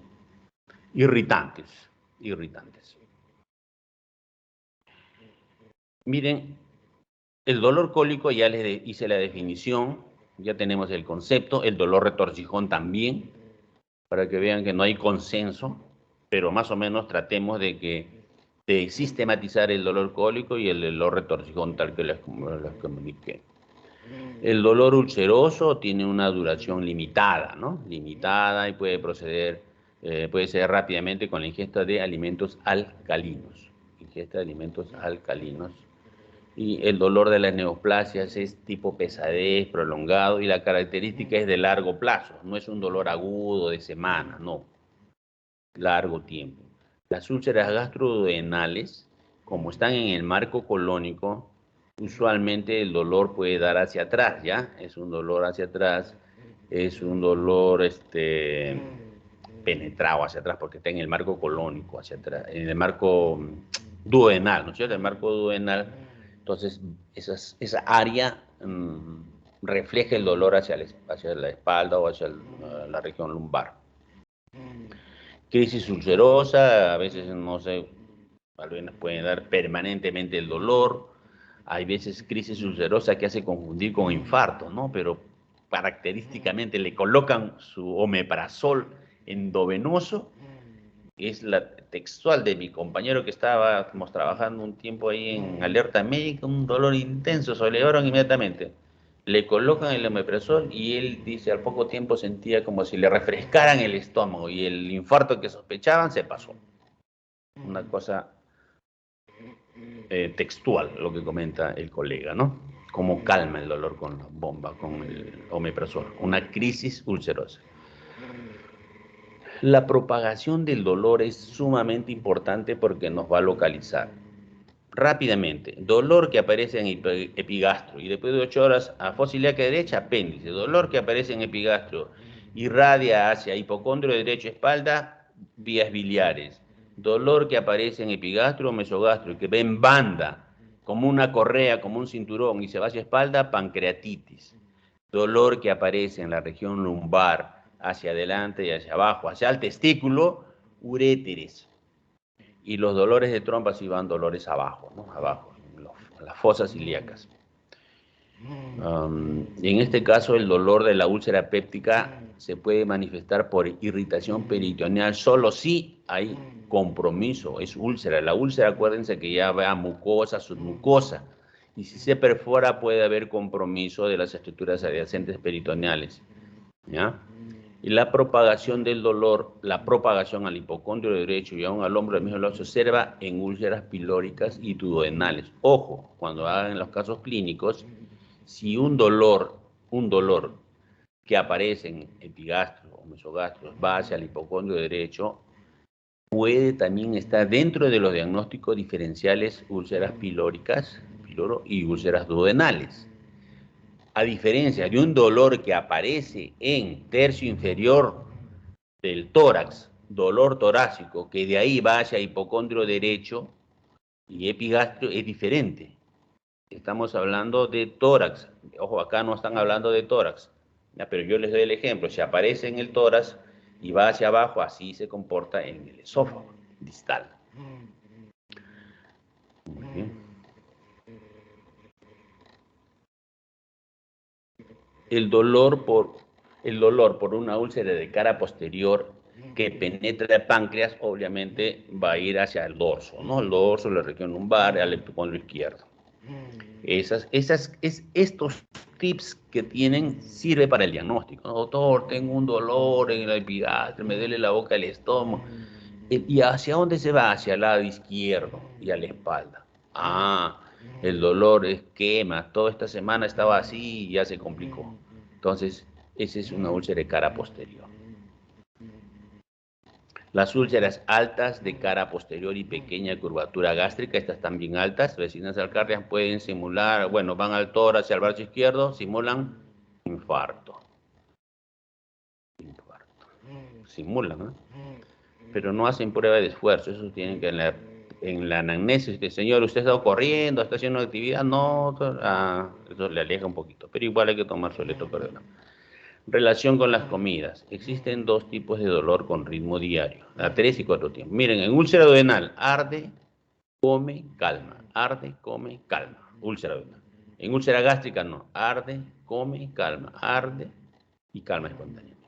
irritantes. Miren, el dolor cólico ya les hice la definición, ya tenemos el concepto, el dolor retorcijón también, para que vean que no hay consenso, pero más o menos tratemos de sistematizar el dolor cólico y el dolor retorcijón tal que les comuniqué. El dolor ulceroso tiene una duración limitada, ¿no? Limitada y puede ser rápidamente con la ingesta de alimentos alcalinos. Y el dolor de las neoplasias es tipo pesadez, prolongado, y la característica es de largo plazo, no es un dolor agudo de semana, no, largo tiempo. Las úlceras gastroduodenales, como están en el marco colónico, usualmente el dolor puede dar hacia atrás, ¿ya? Es un dolor hacia atrás, es un dolor penetrado hacia atrás porque está en el marco colónico, hacia atrás, en el marco duodenal, ¿no es cierto? El marco duodenal, entonces esa área refleja el dolor hacia la espalda o hacia la región lumbar. Crisis ulcerosa, a veces no sé, tal vez nos pueden dar permanentemente el dolor. Hay veces crisis ulcerosa que hace confundir con infarto, ¿no? Pero característicamente le colocan su omeprazol endovenoso, que es la textual de mi compañero que estábamos trabajando un tiempo ahí en alerta médica, un dolor intenso, se le llevaron inmediatamente. Le colocan el omeprazol y él dice al poco tiempo sentía como si le refrescaran el estómago y el infarto que sospechaban se pasó. Una cosa textual, lo que comenta el colega, ¿no? Cómo calma el dolor con la bomba, con el omeprazol. Una crisis ulcerosa. La propagación del dolor es sumamente importante porque nos va a localizar. Rápidamente, dolor que aparece en epigastro y después de 8 horas a fosa ilíaca derecha, apéndice. Dolor que aparece en epigastro, irradia hacia hipocondrio derecho, espalda, vías biliares. Dolor que aparece en epigastro o mesogastro y que ve en banda, como una correa, como un cinturón y se va hacia espalda, pancreatitis. Dolor que aparece en la región lumbar, hacia adelante y hacia abajo, hacia el testículo, uréteres. Y los dolores de trompa sí van dolores abajo, ¿no? Abajo, en las fosas ilíacas. Y en este caso el dolor de la úlcera péptica se puede manifestar por irritación peritoneal solo si hay compromiso, es úlcera. La úlcera, acuérdense que ya va a mucosa, submucosa, y si se perfora puede haber compromiso de las estructuras adyacentes peritoneales, ¿ya? Y la propagación del dolor, la propagación al hipocondrio derecho y aún al hombro del mismo lado se observa en úlceras pilóricas y duodenales. Ojo, cuando hagan los casos clínicos, si un dolor que aparece en epigastro o mesogastro va hacia el hipocondrio derecho, puede también estar dentro de los diagnósticos diferenciales úlceras pilóricas y úlceras duodenales. A diferencia de un dolor que aparece en tercio inferior del tórax, dolor torácico, que de ahí va hacia hipocondrio derecho y epigastrio, es diferente. Estamos hablando de tórax. Ojo, acá no están hablando de tórax. Ya, pero yo les doy el ejemplo. Si aparece en el tórax y va hacia abajo, así se comporta en el esófago distal. Muy bien. El dolor por una úlcera de cara posterior que penetra el páncreas, obviamente va a ir hacia el dorso, ¿no? El dorso, la región lumbar, al epicondrio izquierdo. Estos tips que tienen sirve para el diagnóstico, ¿no? Doctor, tengo un dolor en el epigastrio, me duele la boca, el estómago. ¿Y hacia dónde se va? Hacia el lado izquierdo y a la espalda. El dolor es quema, toda esta semana estaba así y ya se complicó. Entonces, esa es una úlcera de cara posterior. Las úlceras altas de cara posterior y pequeña curvatura gástrica, estas también altas, vecinas al cardias pueden simular, bueno, van al tórax hacia el brazo izquierdo, simulan infarto. Simulan, ¿no? Pero no hacen prueba de esfuerzo, eso tienen que en la anamnesis, que señor, usted ha estado corriendo, está haciendo actividad, no, eso le aleja un poquito, pero igual hay que tomar su electrocardiograma. Relación con las comidas. Existen 2 tipos de dolor con ritmo diario, a 3 y 4 tiempos. Miren, en úlcera duodenal, arde, come, calma. Arde, come, calma. Úlcera duodenal. En úlcera gástrica no. Arde, come, calma. Arde y calma espontáneamente.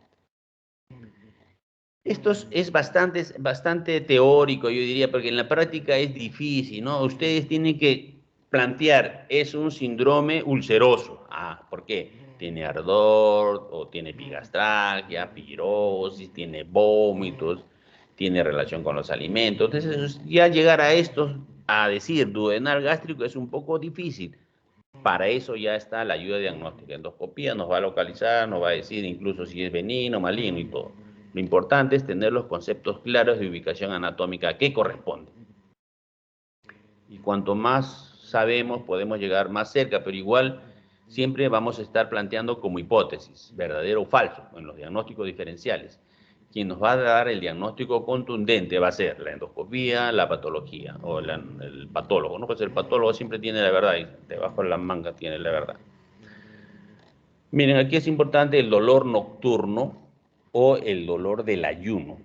Esto es bastante teórico, yo diría, porque en la práctica es difícil, ¿no? Ustedes tienen que plantear, es un síndrome ulceroso. ¿Por qué? Tiene ardor, o tiene epigastralgia, pirosis, tiene vómitos, tiene relación con los alimentos. Entonces, ya llegar a esto, a decir duodenal gástrico, es un poco difícil. Para eso ya está la ayuda diagnóstica. Endoscopía nos va a localizar, nos va a decir incluso si es benigno, maligno y todo. Lo importante es tener los conceptos claros de ubicación anatómica a qué corresponde. Y cuanto más sabemos, podemos llegar más cerca, pero igual siempre vamos a estar planteando como hipótesis, verdadero o falso, en los diagnósticos diferenciales. quien nos va a dar el diagnóstico contundente va a ser la endoscopía, la patología, o el patólogo, ¿no? Pues el patólogo siempre tiene la verdad y debajo de la manga tiene la verdad. Miren, aquí es importante el dolor nocturno o el dolor del ayuno.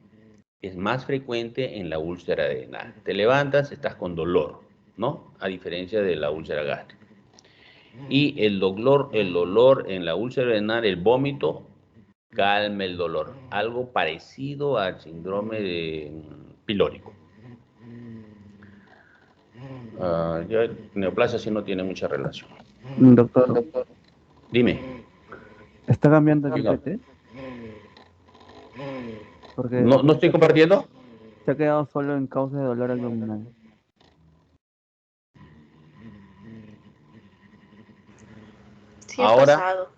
Es más frecuente en la úlcera adrenal. Te levantas, estás con dolor, ¿no? A diferencia de la úlcera gástrica. Y el dolor en la úlcera adrenal, el vómito, calma el dolor. Algo parecido al síndrome pilórico. Ya neoplasia sí no tiene mucha relación. Doctor, Dime. ¿está cambiando el PT? Porque ¿No estoy compartiendo? se ha quedado solo en causa de dolor abdominal. Sí ha Ahora, pasado.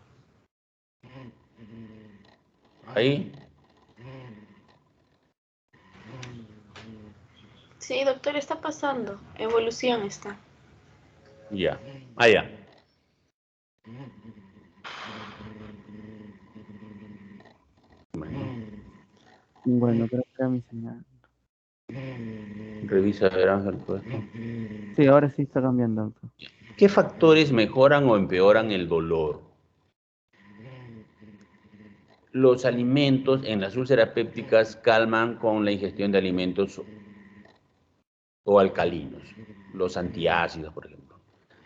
ahí, Sí, doctor, está pasando. Evolución está. ya, allá. Bueno, creo que era mi señal. Revisa, a ver, Ángel, todo esto. Sí, ahora sí está cambiando, doctor. ¿Qué factores mejoran o empeoran el dolor? Los alimentos en las úlceras pépticas calman con la ingestión de alimentos o alcalinos, los antiácidos, por ejemplo.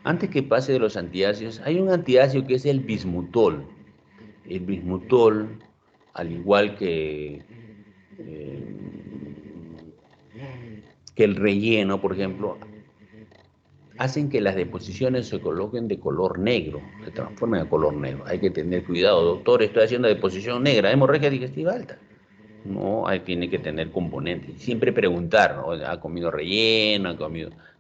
Antes que pase de los antiácidos, hay un antiácido que es el bismutol. El bismutol, al igual que el relleno, por ejemplo, hacen que las deposiciones se coloquen de color negro, se transformen a color negro. Hay que tener cuidado, doctor, estoy haciendo deposición negra, hemorragia digestiva alta. No, ahí tiene que tener componentes. Siempre preguntar, ¿no? ¿Ha comido relleno?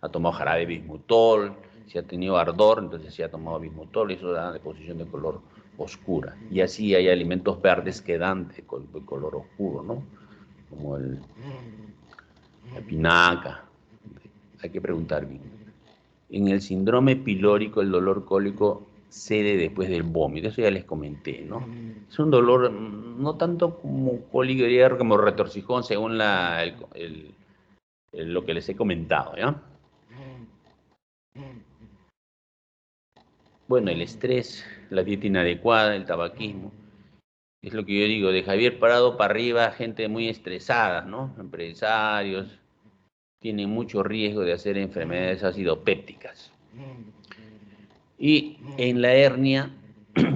¿Ha tomado jarabe bismutol? Si ha tenido ardor, entonces si ha tomado bismutol, eso da deposición de color oscura. Y así hay alimentos verdes que dan de color oscuro, ¿no? Como la espinaca. Hay que preguntar bien. En el síndrome pilórico, el dolor cólico cede después del vómito, eso ya les comenté, ¿no? Es un dolor no tanto como cólico, como retorcijón, según lo que les he comentado, ¿ya? Bueno, el estrés, la dieta inadecuada, el tabaquismo, es lo que yo digo, de Javier Parado para arriba, gente muy estresada, ¿no? Empresarios, tienen mucho riesgo de hacer enfermedades acidopépticas. Y en la hernia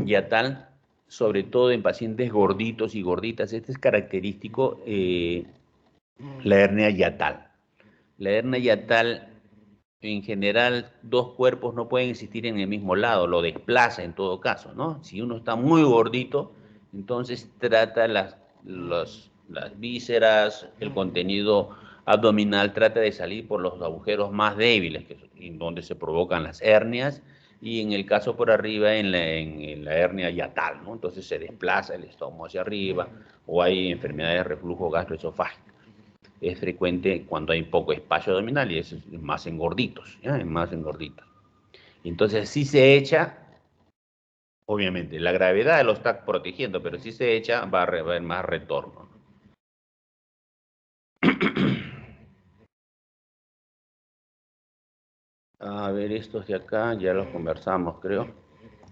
yatal, sobre todo en pacientes gorditos y gorditas, este es característico, la hernia yatal. La hernia yatal, en general, dos cuerpos no pueden existir en el mismo lado, lo desplaza en todo caso, ¿no? Si uno está muy gordito, entonces trata las vísceras, el contenido abdominal trata de salir por los agujeros más débiles, en donde se provocan las hernias, y en el caso por arriba, en la hernia yatal, ¿no? Entonces se desplaza el estómago hacia arriba, o hay enfermedades de reflujo gastroesofágico. Es frecuente cuando hay poco espacio abdominal y es más en gorditos, ¿ya? Es más en gorditos. Entonces, si se echa, obviamente, la gravedad lo está protegiendo, pero si se echa, va a haber más retorno. A ver, estos de acá ya los conversamos, creo.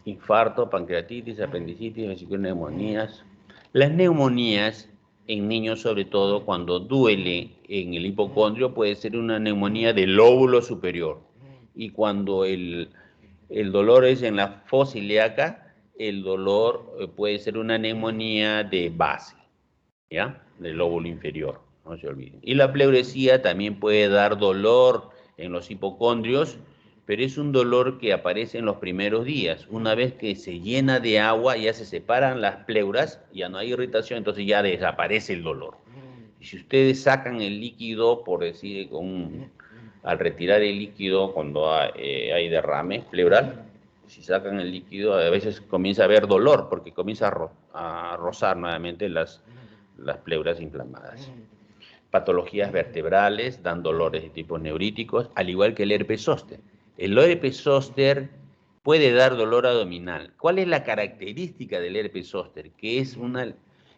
Infarto, pancreatitis, apendicitis, vesícula, neumonías. Las neumonías en niños, sobre todo cuando duele en el hipocondrio, puede ser una neumonía del lóbulo superior. Y cuando el dolor es en la fosa ilíaca, el dolor puede ser una neumonía de base, ¿ya? Del lóbulo inferior, no se olviden. Y la pleuresía también puede dar dolor en los hipocondrios, pero es un dolor que aparece en los primeros días. Una vez que se llena de agua, ya se separan las pleuras, ya no hay irritación, entonces ya desaparece el dolor. Y si ustedes sacan el líquido, por decir, al retirar el líquido cuando hay derrame pleural, si sacan el líquido, a veces comienza a haber dolor, porque comienza a rozar nuevamente las pleuras inflamadas. Patologías vertebrales dan dolores de tipo neuríticos, al igual que el herpes zóster. El herpes zóster puede dar dolor abdominal. ¿Cuál es la característica del herpes zóster? Que es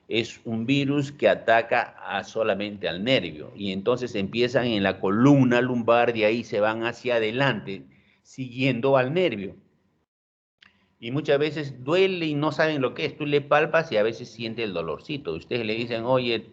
es un virus que ataca solamente al nervio y entonces empiezan en la columna lumbar y ahí se van hacia adelante siguiendo al nervio. Y muchas veces duele y no saben lo que es. Tú le palpas y a veces siente el dolorcito. Ustedes le dicen, oye,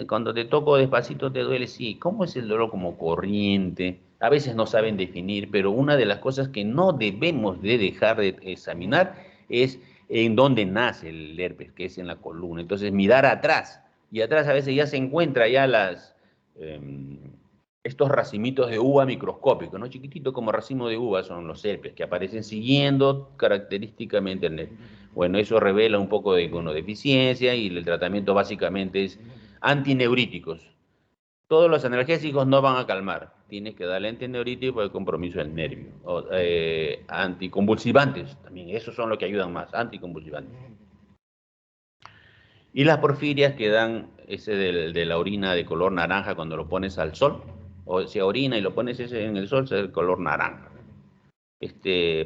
cuando te toco despacito te duele. Sí, ¿cómo es el dolor? Como corriente. A veces no saben definir, pero una de las cosas que no debemos de dejar de examinar es en dónde nace el herpes, que es en la columna. Entonces, mirar atrás. Y atrás a veces ya se encuentra ya estos racimitos de uva microscópicos, ¿no? Chiquititos como racimo de uva son los herpes, que aparecen siguiendo característicamente el nervio. Bueno, eso revela un poco de inmunodeficiencia y el tratamiento básicamente es antineuríticos. Todos los analgésicos no van a calmar. Tienes que darle antineurítico por el compromiso del nervio. Anticonvulsivantes también, esos son los que ayudan más, anticonvulsivantes. Y las porfirias que dan ese de la orina de color naranja cuando lo pones al sol, o se orina y lo pones ese en el sol, se da el color naranja.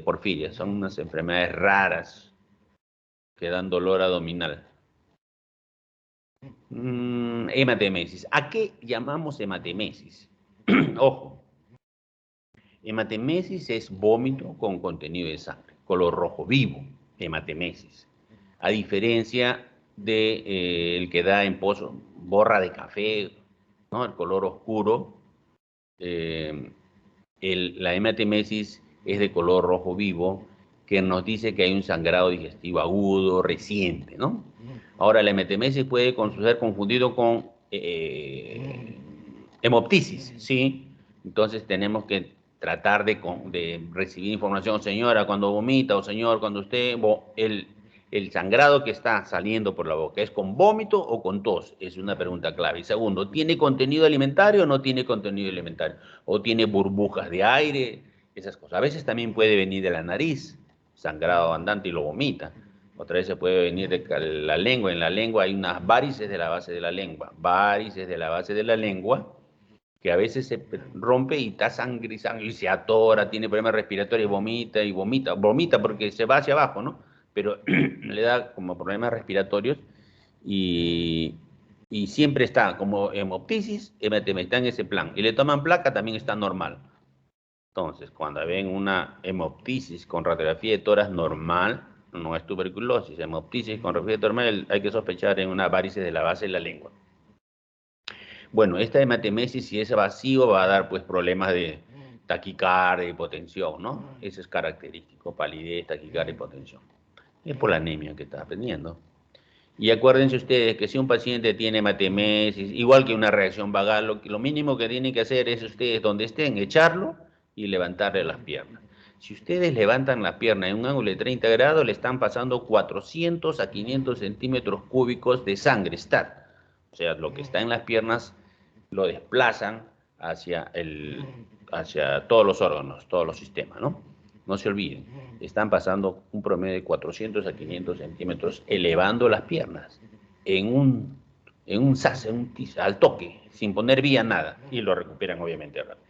Porfirias son unas enfermedades raras que dan dolor abdominal. Hematemesis. ¿A qué llamamos hematemesis? Ojo, hematemesis es vómito con contenido de sangre, color rojo vivo, hematemesis. A diferencia de el que da en pozo, borra de café, ¿no? El color oscuro. La hematemesis es de color rojo vivo, que nos dice que hay un sangrado digestivo agudo, reciente, ¿no? Ahora, la hematemesis puede ser confundido con hemoptisis, ¿sí? Entonces tenemos que tratar de recibir información, señora, cuando vomita, o señor, cuando usted, el sangrado que está saliendo por la boca, ¿es con vómito o con tos? Es una pregunta clave. Y segundo, ¿tiene contenido alimentario o no tiene contenido alimentario? ¿O tiene burbujas de aire? Esas cosas. A veces también puede venir de la nariz, sangrado andante y lo vomita. Otra vez se puede venir de la lengua. En la lengua hay unas varices de la base de la lengua. Varices de la base de la lengua que a veces se rompe y está sangre y se atora, tiene problemas respiratorios, vomita porque se va hacia abajo, ¿no? Pero le da como problemas respiratorios y siempre está como hemoptisis, está en ese plan. Y le toman placa, también está normal. Entonces, cuando ven una hemoptisis con radiografía de tórax normal, no es tuberculosis, hemoptisis con radiografía de tórax normal, hay que sospechar en una varices de la base de la lengua. Bueno, esta hematemesis, si es vacío, va a dar pues problemas de taquicardia, hipotensión, ¿no? Eso es característico, palidez, taquicardia, hipotensión. Es por la anemia que está aprendiendo. Y acuérdense ustedes que si un paciente tiene hematemesis, igual que una reacción vagal, lo mínimo que tienen que hacer es ustedes donde estén, echarlo y levantarle las piernas. Si ustedes levantan las piernas en un ángulo de 30 grados, le están pasando 400 a 500 centímetros cúbicos de sangre, STAT. O sea, lo que está en las piernas lo desplazan hacia todos los órganos, todos los sistemas, ¿no? No se olviden, están pasando un promedio de 400 a 500 centímetros elevando las piernas en un al toque, sin poner vía nada, y lo recuperan obviamente rápido.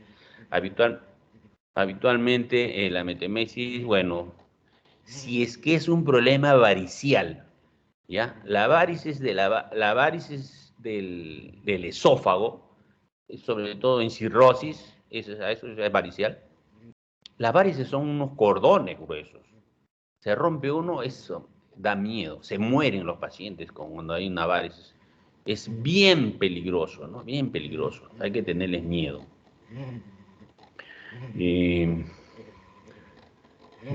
Habitualmente la hematemesis, bueno, si es que es un problema varicial, ¿ya? La varices del esófago, sobre todo en cirrosis, eso es varicial. Las varices son unos cordones gruesos. Se rompe uno, eso da miedo. Se mueren los pacientes cuando hay una varices. Es bien peligroso, ¿no? Bien peligroso. Hay que tenerles miedo.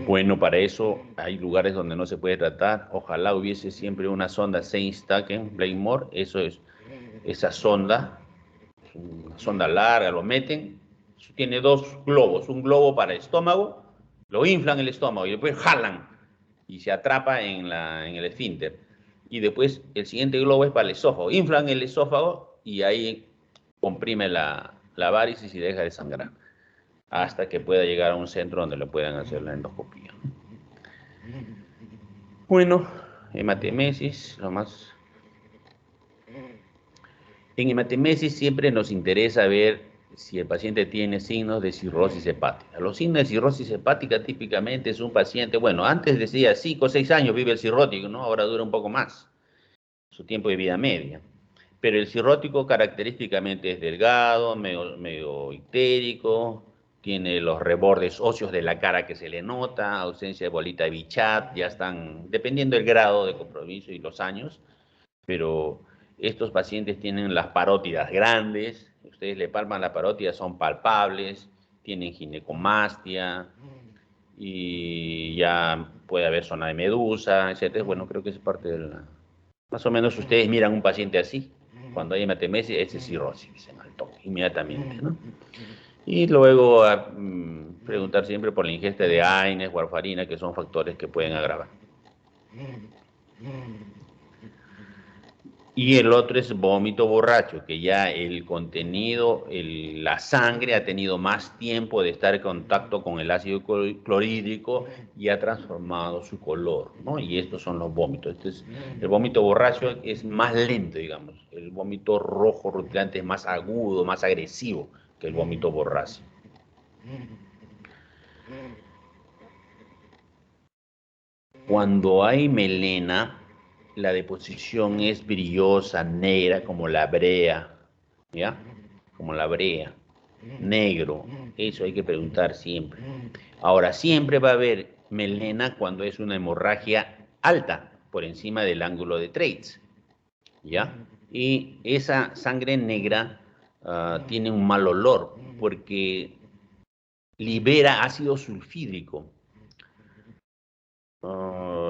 Bueno, para eso hay lugares donde no se puede tratar. Ojalá hubiese siempre una sonda Seinstaken, Blackmore. Eso es, esa sonda, es una sonda larga, lo meten. Tiene dos globos, un globo para el estómago, lo inflan el estómago y después jalan y se atrapa en el esfínter. Y después el siguiente globo es para el esófago. Inflan el esófago y ahí comprime la varices y deja de sangrar hasta que pueda llegar a un centro donde le puedan hacer la endoscopía. Bueno, hematemesis, lo más... En hematemesis siempre nos interesa ver si el paciente tiene signos de cirrosis hepática. Los signos de cirrosis hepática típicamente es un paciente, bueno, antes decía 5 o 6 años vive el cirrótico, ¿no? Ahora dura un poco más. su tiempo de vida media. Pero el cirrótico característicamente es delgado, medio ictérico, tiene los rebordes óseos de la cara que se le nota, ausencia de bolita de Bichat, ya están, dependiendo del grado de compromiso y los años, pero estos pacientes tienen las parótidas grandes, ustedes le palpan la parótida, son palpables, tienen ginecomastia, y ya puede haber zona de medusa, etcétera. Bueno, creo que es parte de la... Más o menos ustedes miran un paciente así, cuando hay hematemesis, ese es cirrosis, dicen al toque, inmediatamente, ¿no? Y luego preguntar siempre por la ingesta de AINES, warfarina, que son factores que pueden agravar. Y el otro es vómito borracho, que ya el contenido, la sangre ha tenido más tiempo de estar en contacto con el ácido clorhídrico y ha transformado su color, ¿no? Y estos son los vómitos. El vómito borracho es más lento, digamos. El vómito rojo rutilante es más agudo, más agresivo que el vómito borracho. Cuando hay melena, la deposición es brillosa, negra, como la brea, ¿ya? Como la brea, negro, eso hay que preguntar siempre. Ahora, siempre va a haber melena cuando es una hemorragia alta, por encima del ángulo de Treitz, ¿ya? Y esa sangre negra tiene un mal olor, porque libera ácido sulfídrico.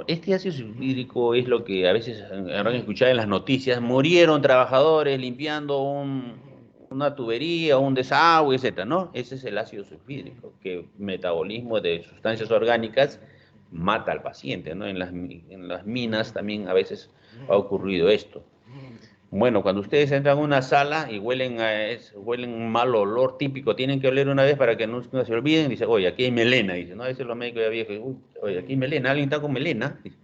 Este ácido sulfídrico es lo que a veces habrán escuchado en las noticias. Murieron trabajadores limpiando una tubería, un desagüe, etc., ¿no? Ese es el ácido sulfídrico, que metabolismo de sustancias orgánicas mata al paciente, ¿no? En las minas también a veces ha ocurrido esto. Bueno, cuando ustedes entran a una sala y huelen un mal olor típico, tienen que oler una vez para que no se olviden. Dice, oye, aquí hay melena. Dice, no, ese es lo médico ya viejo. Uy, oye, aquí hay melena, alguien está con melena. Dice,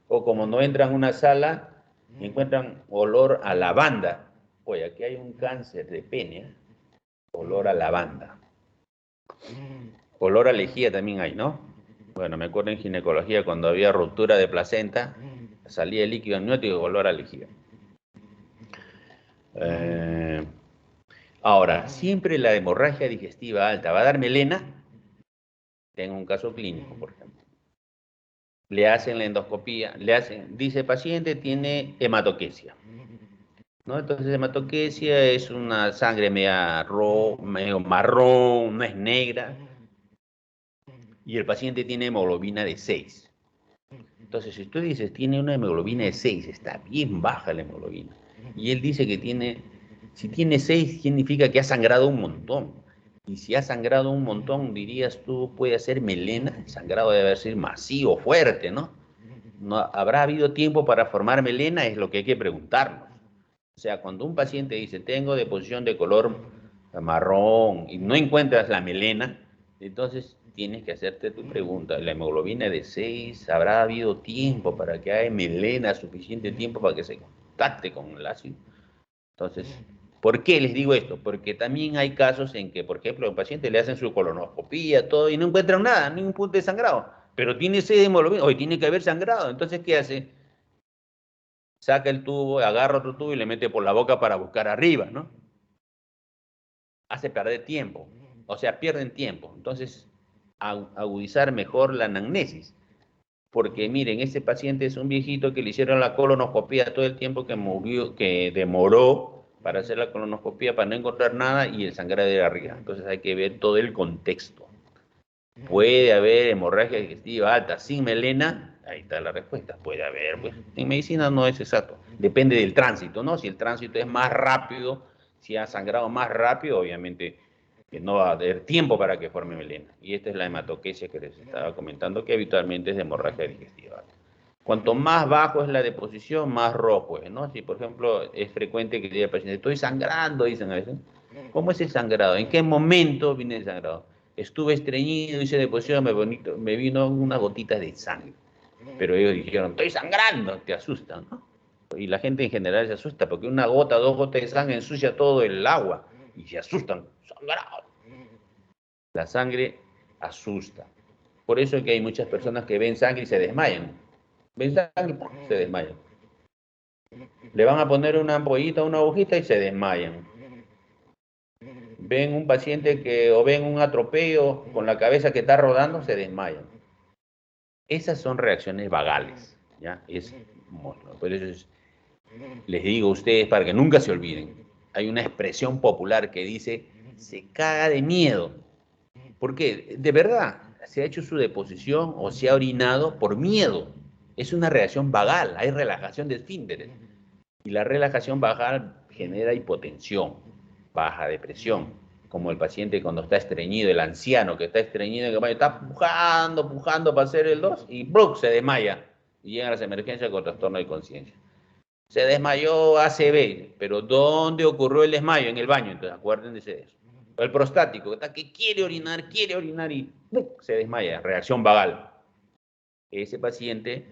o como no entran a una sala y encuentran olor a lavanda. Oye, aquí hay un cáncer de pene, olor a lavanda. Olor a lejía también hay, ¿no? Bueno, me acuerdo en ginecología cuando había ruptura de placenta, salía el líquido amniótico, olor a lejía. Ahora, siempre la hemorragia digestiva alta va a dar melena. Tengo un caso clínico, por ejemplo. Le hacen la endoscopía, dice paciente tiene hematoquesia, ¿no? Entonces hematoquesia es una sangre medio marrón, no es negra, y el paciente tiene hemoglobina de 6. Entonces, si tú dices tiene una hemoglobina de 6, está bien baja la hemoglobina, y él dice que si tiene 6, significa que ha sangrado un montón. Y si ha sangrado un montón, dirías tú, puede ser melena. El sangrado debe ser masivo, fuerte, ¿no? ¿No habrá habido tiempo para formar melena? Es lo que hay que preguntarnos. O sea, cuando un paciente dice, tengo deposición de color marrón y no encuentras la melena, entonces tienes que hacerte tu pregunta. La hemoglobina de 6, ¿habrá habido tiempo para que haya melena, suficiente tiempo para que se contacte con el ácido? Entonces, ¿por qué les digo esto? Porque también hay casos en que, por ejemplo, a un paciente le hacen su colonoscopía, todo, y no encuentran nada, ningún punto de sangrado, pero tiene 6 de hemoglobina, hoy tiene que haber sangrado. Entonces, ¿qué hace? Saca el tubo, agarra otro tubo y le mete por la boca para buscar arriba, ¿no? Hace perder tiempo, o sea, pierden tiempo. Entonces, agudizar mejor la anamnesis. Porque miren, ese paciente es un viejito que le hicieron la colonoscopía todo el tiempo que demoró para hacer la colonoscopía para no encontrar nada y el sangrado de arriba. Entonces hay que ver todo el contexto. ¿Puede haber hemorragia digestiva alta sin melena? Ahí está la respuesta. Puede haber, pues en medicina no es exacto. Depende del tránsito, ¿no? Si el tránsito es más rápido, si ha sangrado más rápido, obviamente no va a haber tiempo para que forme melena. Y esta es la hematoquesia que les estaba comentando, que habitualmente es de hemorragia digestiva alta. Cuanto más bajo es la deposición, más rojo es, ¿no? Si, por ejemplo, es frecuente que diga el paciente, estoy sangrando, dicen a veces. ¿Cómo es el sangrado? ¿En qué momento viene el sangrado? Estuve estreñido, hice deposición, me vino una gotita de sangre. Pero ellos dijeron, estoy sangrando, te asustan, ¿no? Y la gente en general se asusta porque una gota, 2 gotas de sangre ensucia todo el agua y se asustan, sangrado. La sangre asusta. Por eso es que hay muchas personas que ven sangre y se desmayan. Ven sangre y se desmayan. Le van a poner una ampollita, una agujita y se desmayan. Ven un paciente o ven un atropello con la cabeza que está rodando, se desmayan. Esas son reacciones vagales, ¿ya? Por eso les digo a ustedes, para que nunca se olviden, hay una expresión popular que dice, se caga de miedo. ¿Por qué? De verdad, se ha hecho su deposición o se ha orinado por miedo. Es una reacción vagal, hay relajación de esfínteres. Y la relajación vagal genera hipotensión, baja de presión, como el paciente cuando está estreñido, el anciano que está estreñido, que está pujando para hacer el 2 y ¡bruc! Se desmaya y llegan a las emergencias con trastorno de conciencia. Se desmayó ACV, pero ¿dónde ocurrió el desmayo? En el baño, entonces acuérdense de eso. El prostático, que quiere orinar y ¡bruc! Se desmaya, reacción vagal. Ese paciente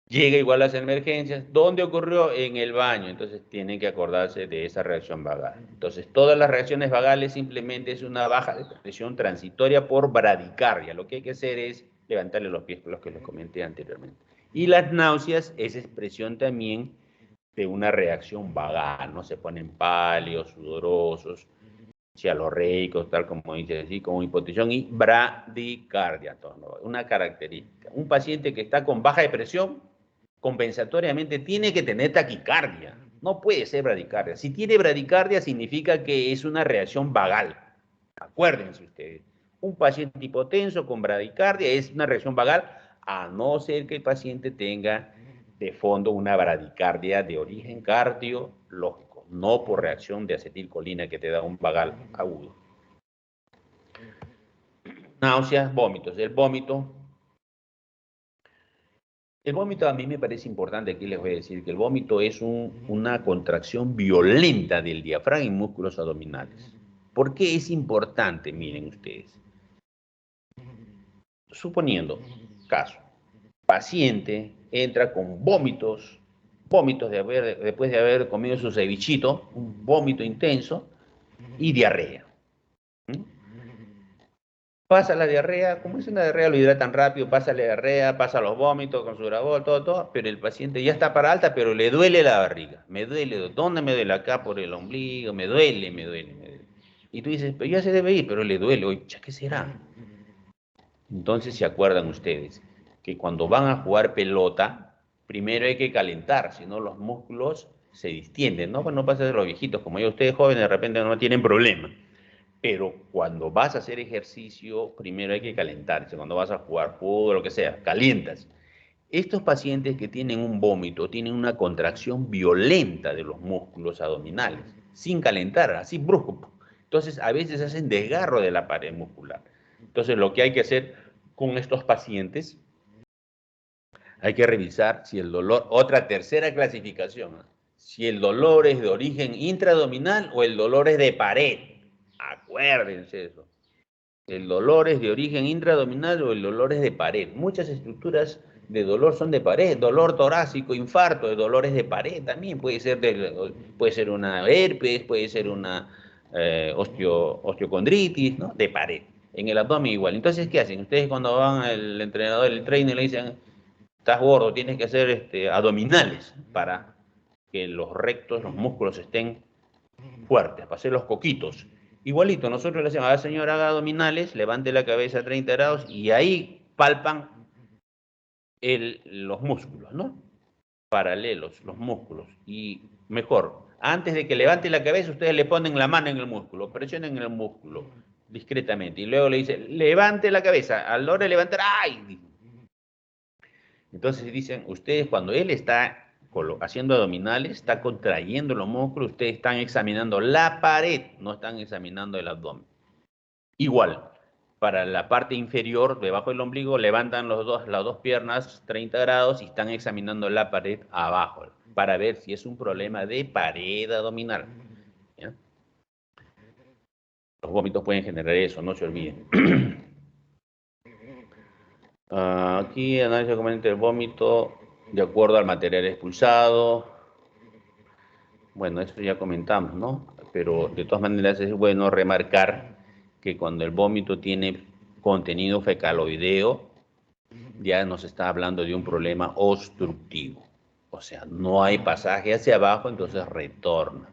llega igual a las emergencias. ¿Dónde ocurrió? En el baño. Entonces tienen que acordarse de esa reacción vagal. Entonces todas las reacciones vagales simplemente es una baja de presión transitoria por bradicardia. Lo que hay que hacer es levantarle los pies, los que les comenté anteriormente. Y las náuseas es expresión también de una reacción vagal, ¿no? Se ponen pálidos, sudorosos, cialorreicos, tal como dice así, como hipotensión y bradicardia. Una característica. Un paciente que está con baja de presión, compensatoriamente tiene que tener taquicardia. No puede ser bradicardia. Si tiene bradicardia significa que es una reacción vagal. Acuérdense ustedes. Un paciente hipotenso con bradicardia es una reacción vagal, a no ser que el paciente tenga de fondo una bradicardia de origen cardiológico, no por reacción de acetilcolina que te da un vagal agudo. Náuseas, vómitos. El vómito a mí me parece importante, aquí les voy a decir que el vómito es una contracción violenta del diafragma y músculos abdominales. ¿Por qué es importante? Miren ustedes. Suponiendo, caso, paciente entra con vómitos después de haber comido su cevichito, un vómito intenso y diarrea. Pasa la diarrea, como es una diarrea, lo hidratan rápido, pasa la diarrea, pasa los vómitos con su grabol, todo, pero el paciente ya está para alta, pero le duele la barriga. Me duele, ¿dónde me duele? Acá por el ombligo, me duele. Y tú dices, pero ya se debe ir, pero le duele, oye, ¿qué será? Entonces se acuerdan ustedes que cuando van a jugar pelota, primero hay que calentar, si no los músculos se distienden, ¿no? Pues no pasa de los viejitos, como ya ustedes jóvenes de repente no tienen problema. Pero cuando vas a hacer ejercicio, primero hay que calentarse. Cuando vas a jugar fútbol, lo que sea, calientas. Estos pacientes que tienen un vómito tienen una contracción violenta de los músculos abdominales, sin calentar, así brusco. Entonces, a veces hacen desgarro de la pared muscular. Entonces, lo que hay que hacer con estos pacientes, hay que revisar si el dolor, otra tercera clasificación, ¿no? Si el dolor es de origen intraabdominal o el dolor es de pared. Acuérdense eso. El dolor es de origen intraabdominal o el dolor es de pared. Muchas estructuras de dolor son de pared. Dolor torácico, infarto, de dolores de pared también. Puede ser una herpes, puede ser una osteocondritis, ¿no? De pared. En el abdomen igual. Entonces, ¿qué hacen? Ustedes cuando van al entrenador, el trainer, le dicen, estás gordo, tienes que hacer abdominales para que los rectos, los músculos estén fuertes, para hacer los coquitos. Igualito, nosotros le decimos, a la señora haga abdominales, levante la cabeza a 30 grados y ahí palpan los músculos, ¿no? Paralelos, los músculos. Y mejor, antes de que levante la cabeza, ustedes le ponen la mano en el músculo, presionen el músculo discretamente. Y luego le dicen, levante la cabeza. A la hora de levantar, ¡ay! Entonces dicen, ustedes cuando él está haciendo abdominales, está contrayendo los músculos, ustedes están examinando la pared, no están examinando el abdomen. Igual, para la parte inferior, debajo del ombligo, levantan las dos piernas 30 grados y están examinando la pared abajo, para ver si es un problema de pared abdominal. ¿Ya? Los vómitos pueden generar eso, no se olviden. Aquí análisis componente del vómito de acuerdo al material expulsado. Bueno, eso ya comentamos, ¿no? Pero de todas maneras es bueno remarcar que cuando el vómito tiene contenido fecaloideo, ya nos está hablando de un problema obstructivo. O sea, no hay pasaje hacia abajo, entonces retorna.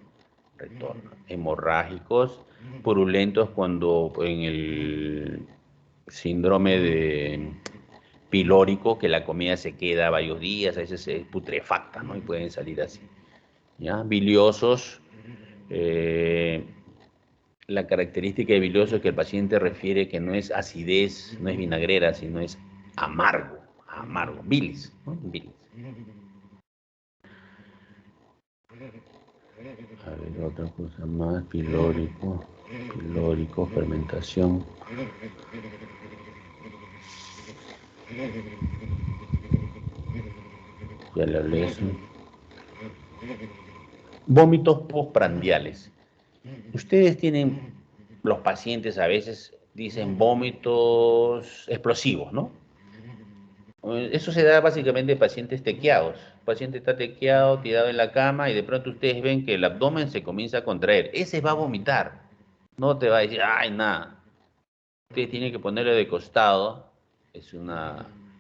Hemorrágicos, purulentos cuando en el síndrome de pilórico, que la comida se queda varios días, a veces se putrefacta, ¿no? Y pueden salir así. ¿Ya? Biliosos, la característica de bilioso es que el paciente refiere que no es acidez, no es vinagrera, sino es amargo, bilis, ¿no? Bilis. A ver, otra cosa más, pilórico, fermentación. Ya le hablé eso. Vómitos postprandiales. Ustedes tienen, los pacientes a veces dicen vómitos explosivos, ¿no? Eso se da básicamente en pacientes tequiados. El paciente está tequiado, tirado en la cama y de pronto ustedes ven que el abdomen se comienza a contraer. Ese va a vomitar. No te va a decir, ay, nada. Ustedes tienen que ponerlo de costado.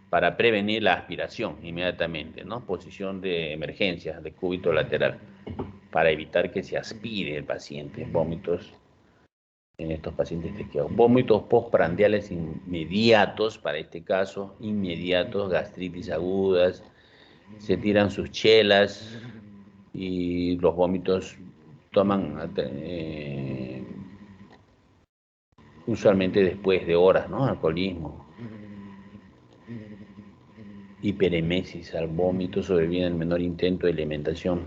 Para prevenir la aspiración inmediatamente, ¿no? Posición de emergencia, de cúbito lateral, para evitar que se aspire el paciente. Vómitos en estos pacientes tequiados. Vómitos postprandiales inmediatos, para este caso, inmediatos, gastritis agudas, se tiran sus chelas y los vómitos toman usualmente después de horas, ¿no? Alcoholismo. Hiperemesis al vómito sobreviene el menor intento de alimentación.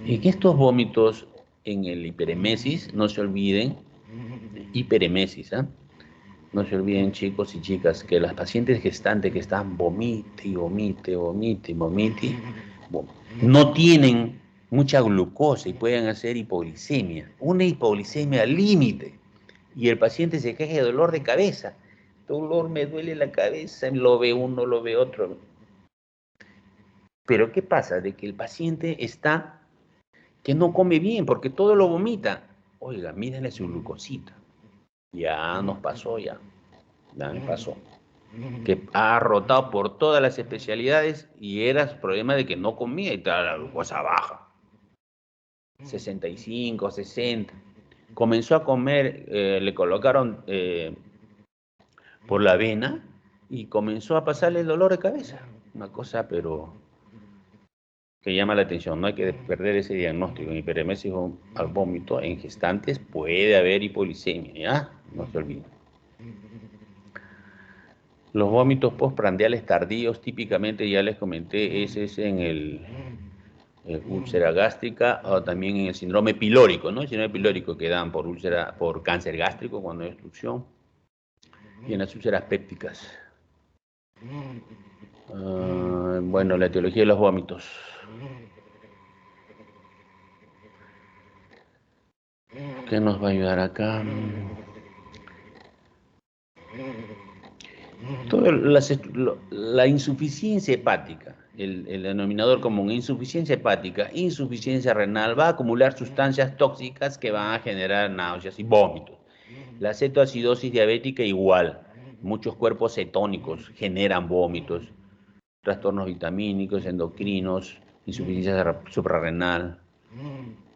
En estos vómitos, en el hiperemesis, no se olviden, hiperemesis, ¿eh? No se olviden, chicos y chicas, que las pacientes gestantes que están vomite, no tienen mucha glucosa y pueden hacer hipoglicemia, una hipoglicemia al límite, y el paciente se queja de dolor de cabeza. Dolor, me duele la cabeza, lo ve uno, lo ve otro. Pero ¿qué pasa? De que el paciente está que no come bien porque todo lo vomita. Oiga, mírenle su glucosita. Ya nos pasó, ya me pasó. Que ha rotado por todas las especialidades y era problema de que no comía y estaba la glucosa baja. 65, 60. Comenzó a comer, le colocaron por la vena y comenzó a pasarle el dolor de cabeza. Una cosa, pero que llama la atención. No hay que perder ese diagnóstico. En hiperemesis al vómito en gestantes puede haber hipoglicemia, ¿ya? No se olviden. Los vómitos postprandiales tardíos, típicamente ya les comenté, ese es en el úlcera gástrica o también en el síndrome pilórico, ¿no? El síndrome pilórico que dan por cáncer gástrico cuando hay obstrucción y en las úlceras pépticas. Bueno, la etiología de los vómitos. ¿Qué nos va a ayudar acá? La insuficiencia hepática, el denominador común, insuficiencia hepática, insuficiencia renal, va a acumular sustancias tóxicas que van a generar náuseas y vómitos. La cetoacidosis diabética igual, muchos cuerpos cetónicos generan vómitos, trastornos vitamínicos, endocrinos, insuficiencia suprarrenal,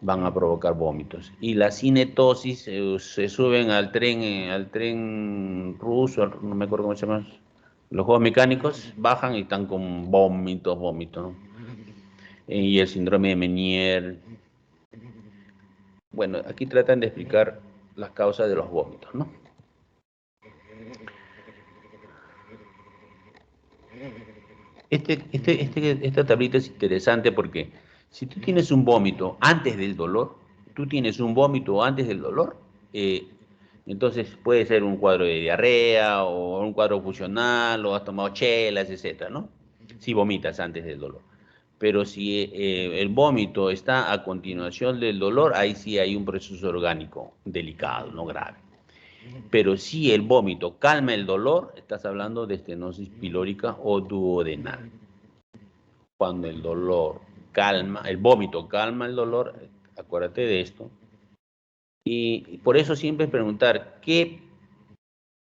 van a provocar vómitos. Y la cinetosis, se suben al tren ruso, no me acuerdo cómo se llama, los juegos mecánicos, bajan y están con vómitos, ¿no? Y el síndrome de Meniere. Bueno, aquí tratan de explicar las causas de los vómitos, ¿no? Esta tablita es interesante porque si tú tienes un vómito antes del dolor, entonces puede ser un cuadro de diarrea o un cuadro funcional o has tomado chelas, etcétera, ¿no? Si vomitas antes del dolor. Pero si el vómito está a continuación del dolor, ahí sí hay un proceso orgánico delicado, no grave. Pero si el vómito calma el dolor, estás hablando de estenosis pilórica o duodenal. Cuando el vómito calma el dolor, acuérdate de esto. Y por eso siempre preguntar, ¿qué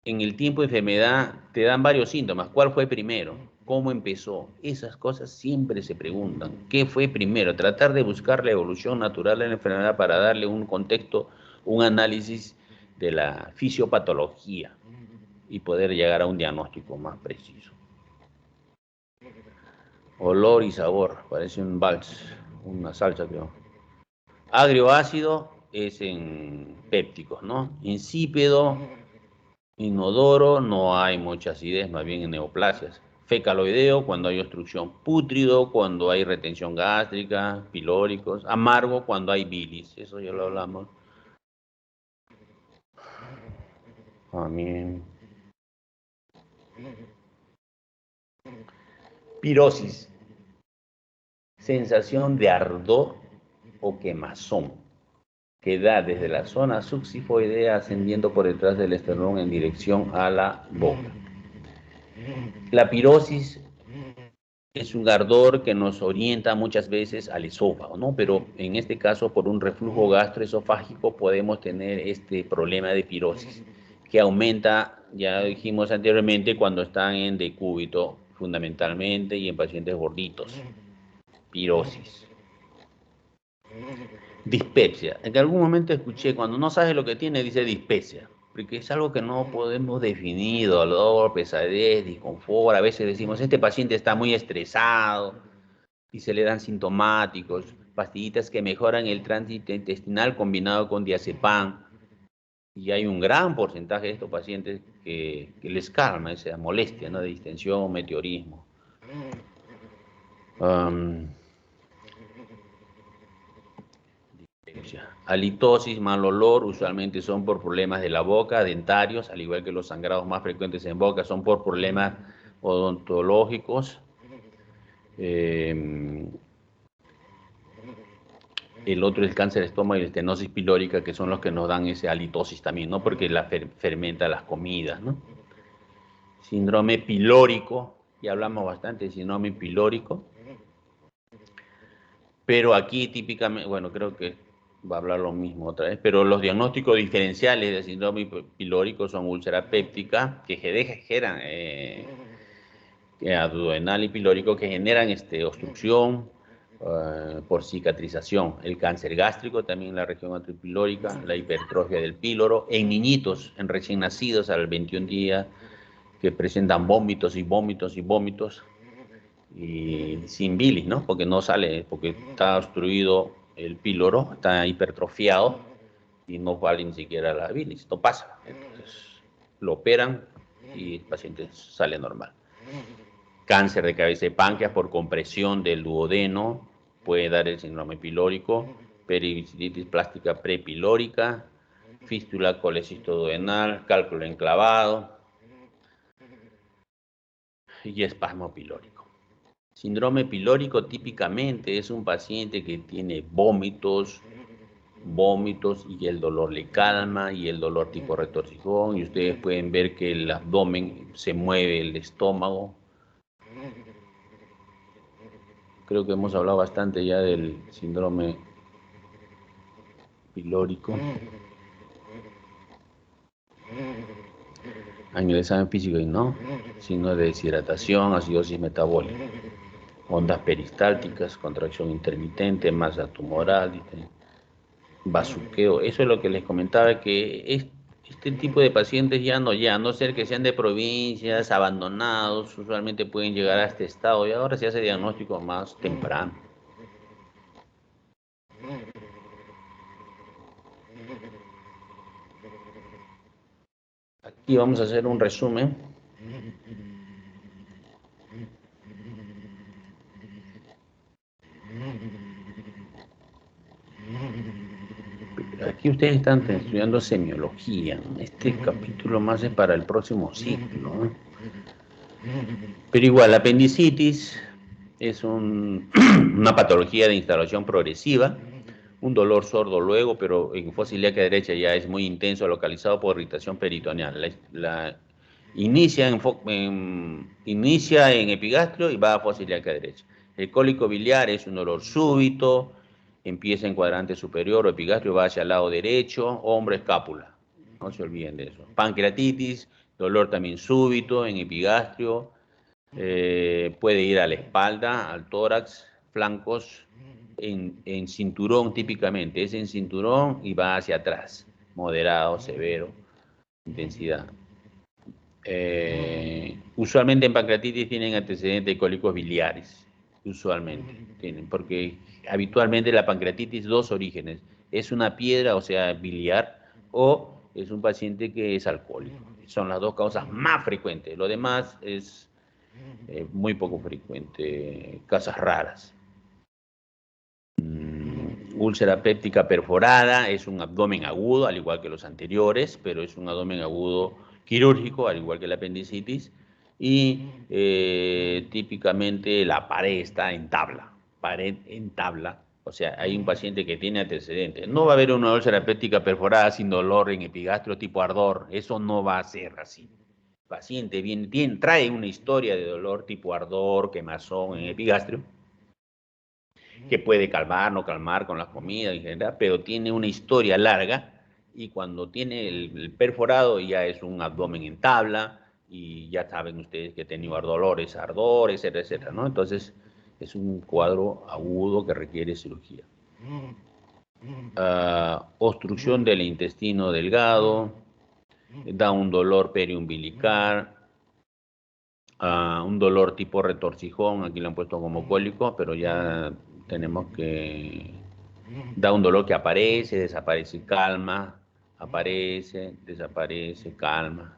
en el tiempo de enfermedad te dan varios síntomas? ¿Cuál fue primero? ¿Cómo empezó? Esas cosas siempre se preguntan. ¿Qué fue primero? Tratar de buscar la evolución natural de la enfermedad para darle un contexto, un análisis de la fisiopatología y poder llegar a un diagnóstico más preciso. Olor y sabor, parece un vals, una salsa creo. Agrio ácido es en pépticos, ¿no? Insípido, inodoro, no hay mucha acidez, más bien en neoplasias. Fecaloideo, cuando hay obstrucción. Pútrido, cuando hay retención gástrica, pilóricos. Amargo, cuando hay bilis, eso ya lo hablamos. También. Pirosis, sensación de ardor o quemazón, que da desde la zona subsifoidea ascendiendo por detrás del esternón en dirección a la boca. La pirosis es un ardor que nos orienta muchas veces al esófago, ¿no? Pero en este caso, por un reflujo gastroesofágico, podemos tener este problema de pirosis, que aumenta, ya dijimos anteriormente, cuando están en decúbito, fundamentalmente, y en pacientes gorditos. Pirosis. Dispepsia. En algún momento escuché, cuando no sabes lo que tiene, dice dispepsia, porque es algo que no podemos definir, dolor, pesadez, disconfort. A veces decimos, este paciente está muy estresado y se le dan sintomáticos, pastillitas que mejoran el tránsito intestinal combinado con diazepam. Y hay un gran porcentaje de estos pacientes que les calma esa molestia, ¿no? De distensión, meteorismo. Halitosis, mal olor, usualmente son por problemas de la boca, dentarios, al igual que los sangrados más frecuentes en boca son por problemas odontológicos. El otro es el cáncer de estómago y la estenosis pilórica, que son los que nos dan ese halitosis también, ¿no? Porque la fermenta las comidas, ¿no? Síndrome pilórico, ya hablamos bastante de síndrome pilórico, pero aquí típicamente, bueno, creo que va a hablar lo mismo otra vez, pero los diagnósticos diferenciales de síndrome pilórico son úlcera péptica, que generan abdominal y pilórico, que generan obstrucción por cicatrización. El cáncer gástrico, también en la región antipilórica, la hipertrofia del píloro, en niñitos, en recién nacidos al 21 días, que presentan vómitos y vómitos y vómitos, y sin bilis, ¿no? Porque no sale, porque está obstruido el píloro, está hipertrofiado y no vale ni siquiera la bilis, no pasa. Entonces lo operan y el paciente sale normal. Cáncer de cabeza y páncreas por compresión del duodeno puede dar el síndrome pilórico, periviscitis plástica prepilórica, fístula colecistoduodenal, cálculo enclavado y espasmo pilórico. Síndrome pilórico típicamente es un paciente que tiene vómitos y el dolor le calma y el dolor tipo retorcijón, y ustedes pueden ver que el abdomen se mueve, el estómago. Creo que hemos hablado bastante ya del síndrome pilórico. En el examen físico y no, signos de deshidratación, acidosis metabólica, ondas peristálticas, contracción intermitente, masa tumoral, bazuqueo. Eso es lo que les comentaba, que este tipo de pacientes ya no ser que sean de provincias, abandonados, usualmente pueden llegar a este estado y ahora se hace diagnóstico más temprano. Aquí vamos a hacer un resumen. Aquí ustedes están estudiando semiología. Este capítulo más es para el próximo ciclo, ¿no? Pero igual, la apendicitis es una patología de instalación progresiva, un dolor sordo luego, pero en fosa ilíaca derecha ya es muy intenso, localizado por irritación peritoneal. Inicia en epigastrio y va a fosa ilíaca derecha. El cólico biliar es un dolor súbito, empieza en cuadrante superior o epigastrio, va hacia el lado derecho, hombro, escápula. No se olviden de eso. Pancreatitis, dolor también súbito en epigastrio, Puede ir a la espalda, al tórax, flancos, en cinturón típicamente. Es en cinturón y va hacia atrás. Moderado, severo, intensidad. Usualmente en pancreatitis tienen antecedentes de cólicos biliares. Usualmente tienen, porque habitualmente la pancreatitis, dos orígenes. Es una piedra, o sea, biliar, o es un paciente que es alcohólico. Son las dos causas más frecuentes. Lo demás es muy poco frecuente, causas raras. Úlcera péptica perforada es un abdomen agudo, al igual que los anteriores, pero es un abdomen agudo quirúrgico, al igual que la apendicitis, y típicamente la pared está en tabla, pared en tabla, o sea, hay un paciente que tiene antecedentes. No va a haber una úlcera péptica perforada sin dolor en epigastrio tipo ardor, eso no va a ser así. El paciente trae una historia de dolor tipo ardor, quemazón en epigastrio, que puede calmar, no calmar con las comidas en general, pero tiene una historia larga y cuando tiene el perforado ya es un abdomen en tabla y ya saben ustedes que ha tenido dolores, ardor, etcétera, etcétera, ¿no? Entonces es un cuadro agudo que requiere cirugía. Obstrucción del intestino delgado, da un dolor periumbilical, un dolor tipo retorcijón, aquí lo han puesto como cólico, pero ya tenemos que... Da un dolor que aparece, desaparece, calma, aparece, desaparece, calma.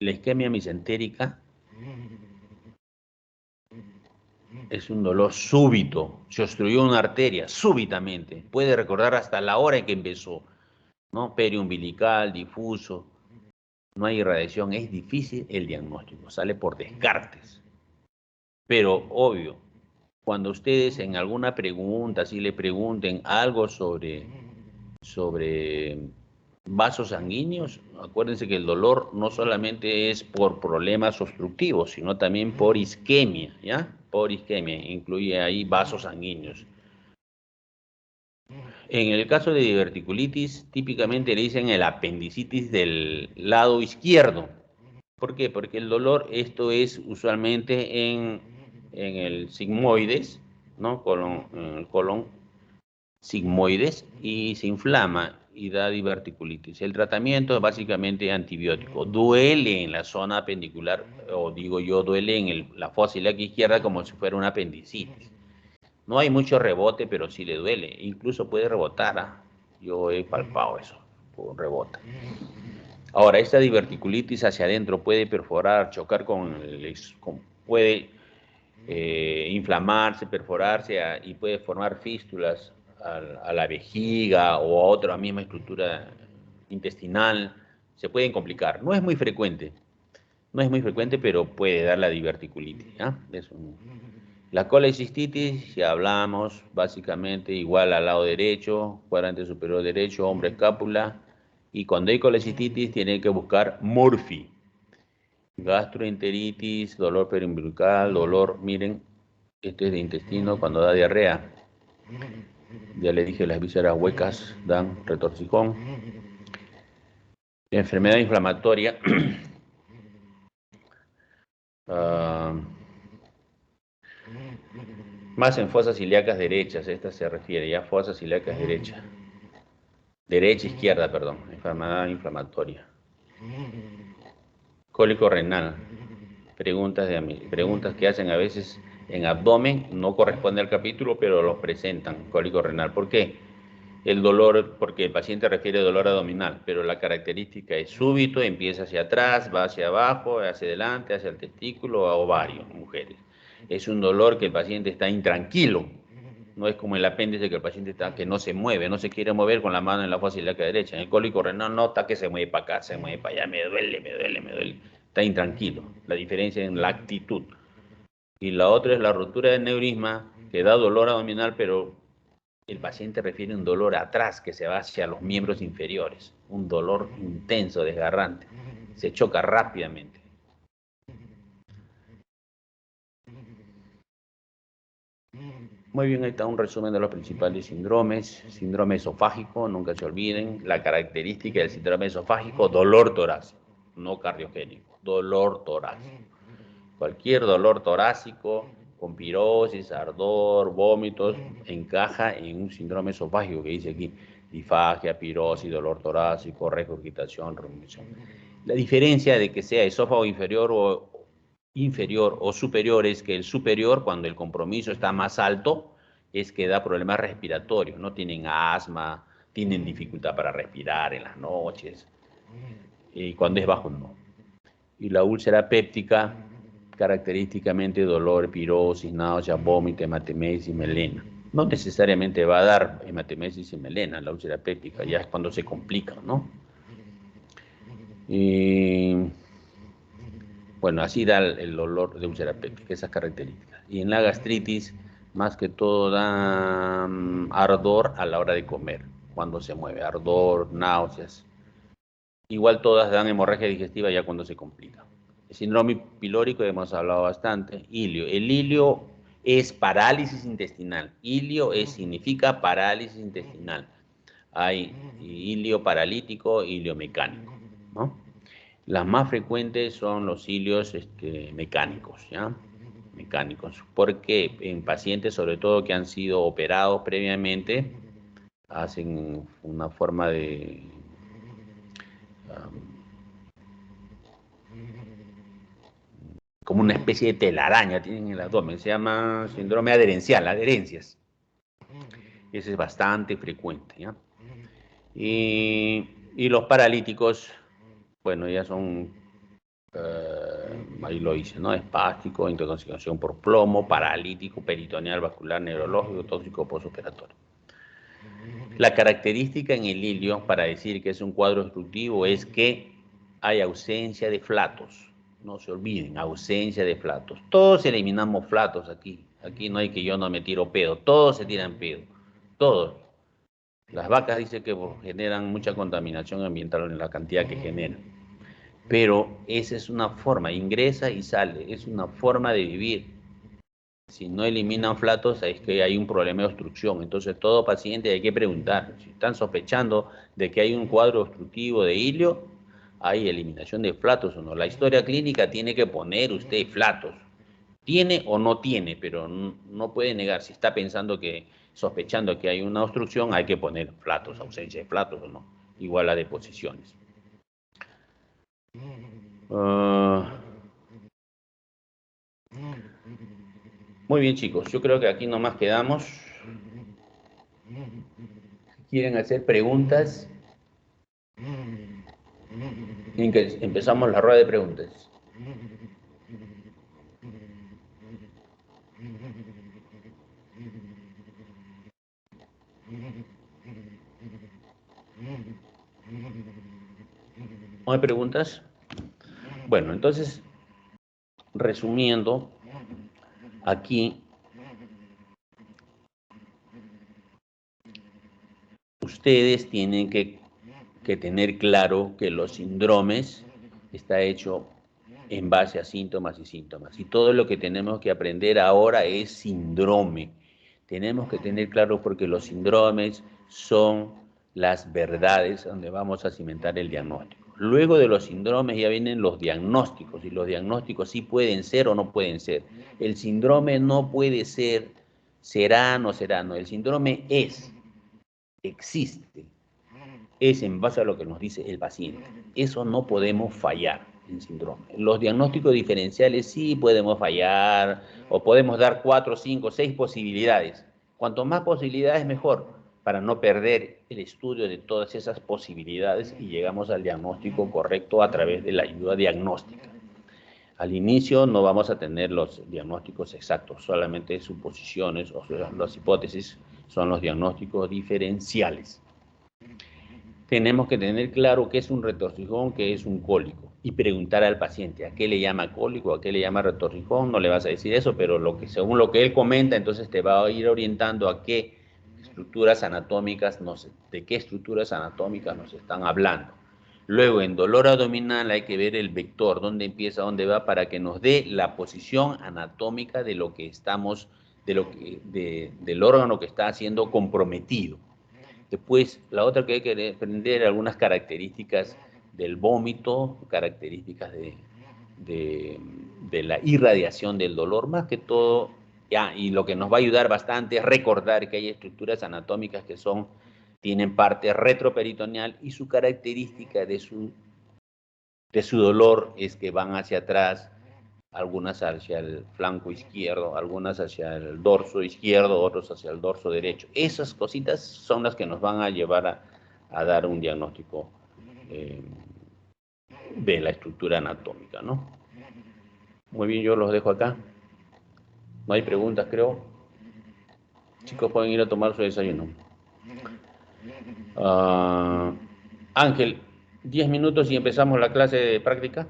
La isquemia mesentérica es un dolor súbito, se obstruyó una arteria súbitamente, puede recordar hasta la hora en que empezó, ¿no? Periumbilical, difuso, no hay irradiación, es difícil el diagnóstico, sale por descartes. Pero obvio, cuando ustedes en alguna pregunta, si le pregunten algo sobre vasos sanguíneos, acuérdense que el dolor no solamente es por problemas obstructivos, sino también por isquemia, ¿ya? Por isquemia, incluye ahí vasos sanguíneos. En el caso de diverticulitis, típicamente le dicen el apendicitis del lado izquierdo. ¿Por qué? Porque el dolor, esto es usualmente en el sigmoides, ¿no? En el colon sigmoides, y se inflama y da diverticulitis. El tratamiento es básicamente antibiótico. Duele en la zona apendicular, o digo yo, duele en la fosa ilíaca izquierda como si fuera una apendicitis. No hay mucho rebote, pero sí le duele. Incluso puede rebotar. Yo he palpado eso, rebota. Ahora, esta diverticulitis hacia adentro puede perforar, chocar puede inflamarse, perforarse y puede formar fístulas a la vejiga o a otra misma estructura intestinal. Se pueden complicar. No es muy frecuente. No es muy frecuente, pero puede dar la diverticulitis. ¿Ya? La colecistitis, ya hablamos, básicamente igual al lado derecho, cuadrante superior derecho, hombro, escápula. Y cuando hay colecistitis, tienen que buscar Murphy. Gastroenteritis, dolor periumbilical, dolor, miren, este es de intestino cuando da diarrea. Ya le dije, las vísceras huecas dan retorcijón. Enfermedad inflamatoria. Más en fosas ilíacas derechas, esta se refiere ya, fosas ilíacas derechas. Derecha, izquierda, perdón, enfermedad inflamatoria. Cólico renal. Preguntas que hacen a veces en abdomen, no corresponde al capítulo, pero los presentan, cólico renal. ¿Por qué? El dolor, porque el paciente refiere dolor abdominal, pero la característica es súbito, empieza hacia atrás, va hacia abajo, hacia adelante, hacia el testículo, a ovario, mujeres. Es un dolor que el paciente está intranquilo, no es como el apéndice que el paciente está que no se mueve, no se quiere mover con la mano en la fosa ilíaca derecha. En el cólico renal no está que se mueve para acá, se mueve para allá, me duele, me duele, me duele. Está intranquilo, la diferencia en la actitud. Y la otra es la ruptura del neurisma, que da dolor abdominal, pero el paciente refiere un dolor atrás que se va hacia los miembros inferiores, un dolor intenso, desgarrante, se choca rápidamente. Muy bien, ahí está un resumen de los principales síndromes. Síndrome esofágico, nunca se olviden, la característica del síndrome esofágico, dolor torácico, no cardiogénico, dolor torácico. Cualquier dolor torácico con pirosis, ardor, vómitos, encaja en un síndrome esofágico que dice aquí, disfagia, pirosis, dolor torácico, regurgitación, rumiación. La diferencia de que sea esófago inferior o superior es que el superior, cuando el compromiso está más alto, es que da problemas respiratorios, no tienen asma, tienen dificultad para respirar en las noches, y cuando es bajo no. Y la úlcera péptica, característicamente dolor, pirosis, náuseas, vómito, hematemesis y melena. No necesariamente va a dar hematemesis y melena, la úlcera péptica, ya es cuando se complica, ¿no? Y bueno, así da el dolor de úlcera péptica, esas características. Y en la gastritis, más que todo da ardor a la hora de comer, cuando se mueve, ardor, náuseas. Igual todas dan hemorragia digestiva ya cuando se complica. El síndrome pilórico hemos hablado bastante. Ilio. El ilio es parálisis intestinal. Ilio significa parálisis intestinal. Hay ilio paralítico, ilio mecánico, ¿no? Las más frecuentes son los ilios mecánicos, ¿ya? Mecánicos, porque en pacientes, sobre todo que han sido operados previamente, hacen una forma de como una especie de telaraña tienen en el abdomen, se llama síndrome adherencial, adherencias. Ese es bastante frecuente, ¿ya? Y los paralíticos, bueno, ya son, ahí lo hice, ¿no? Espástico, intoxicación por plomo, paralítico, peritoneal, vascular, neurológico, tóxico postoperatorio. La característica en el ilio para decir que es un cuadro obstructivo es que hay ausencia de flatos. No se olviden, ausencia de flatos. Todos eliminamos flatos aquí. Aquí no hay que yo no me tiro pedo. Todos se tiran pedo. Todos. Las vacas dicen que generan mucha contaminación ambiental en la cantidad que generan. Pero esa es una forma, ingresa y sale. Es una forma de vivir. Si no eliminan flatos, es que hay un problema de obstrucción. Entonces, todo paciente hay que preguntar. Si están sospechando de que hay un cuadro obstructivo de ilio, ¿hay eliminación de flatos o no? La historia clínica tiene que poner usted flatos. Tiene o no tiene, pero no puede negar. Si está sospechando que hay una obstrucción, hay que poner flatos, ausencia de flatos o no. Igual a deposiciones. Muy bien, chicos. Yo creo que aquí nomás quedamos. ¿Quieren hacer preguntas? Empezamos la rueda de preguntas. ¿No hay preguntas? Bueno, entonces, resumiendo, aquí ustedes tienen que tener claro que los síndromes está hecho en base a síntomas y síntomas. Y todo lo que tenemos que aprender ahora es síndrome. Tenemos que tener claro porque los síndromes son las verdades donde vamos a cimentar el diagnóstico. Luego de los síndromes ya vienen los diagnósticos, y los diagnósticos sí pueden ser o no pueden ser. El síndrome no puede ser, será, no será, no. El síndrome existe. Es en base a lo que nos dice el paciente. Eso no podemos fallar en síndrome. Los diagnósticos diferenciales sí podemos fallar, o podemos dar 4, 5, 6 posibilidades. Cuanto más posibilidades, mejor, para no perder el estudio de todas esas posibilidades y llegamos al diagnóstico correcto a través de la ayuda diagnóstica. Al inicio no vamos a tener los diagnósticos exactos, solamente suposiciones o las hipótesis son los diagnósticos diferenciales. Tenemos que tener claro qué es un retorcijón, qué es un cólico, y preguntar al paciente a qué le llama cólico, a qué le llama retorcijón. No le vas a decir eso, pero según lo que él comenta, entonces te va a ir orientando a qué estructuras anatómicas de qué estructuras anatómicas nos están hablando. Luego, en dolor abdominal hay que ver el vector, dónde empieza, dónde va, para que nos dé la posición anatómica de lo que estamos, del órgano que está siendo comprometido. Después, la otra que hay que aprender, algunas características del vómito, características de la irradiación del dolor, más que todo, ya, y lo que nos va a ayudar bastante es recordar que hay estructuras anatómicas que tienen parte retroperitoneal y su característica de su dolor es que van hacia atrás, algunas hacia el flanco izquierdo, algunas hacia el dorso izquierdo, otros hacia el dorso derecho. Esas cositas son las que nos van a llevar a dar un diagnóstico de la estructura anatómica, ¿no? Muy bien, yo los dejo acá. No hay preguntas, creo. Chicos, pueden ir a tomar su desayuno. Ángel, 10 minutos y empezamos la clase de práctica.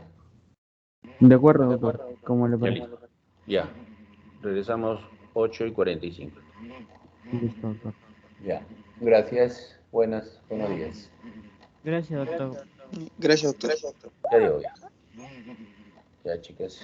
De acuerdo, doctor. ¿Cómo le Ya, parece? listo. Ya. Regresamos 8:45. Listo, doctor. Ya. Gracias. Buenos días. Gracias, doctor. Gracias, doctor. Ya digo ya. Ya, chicas.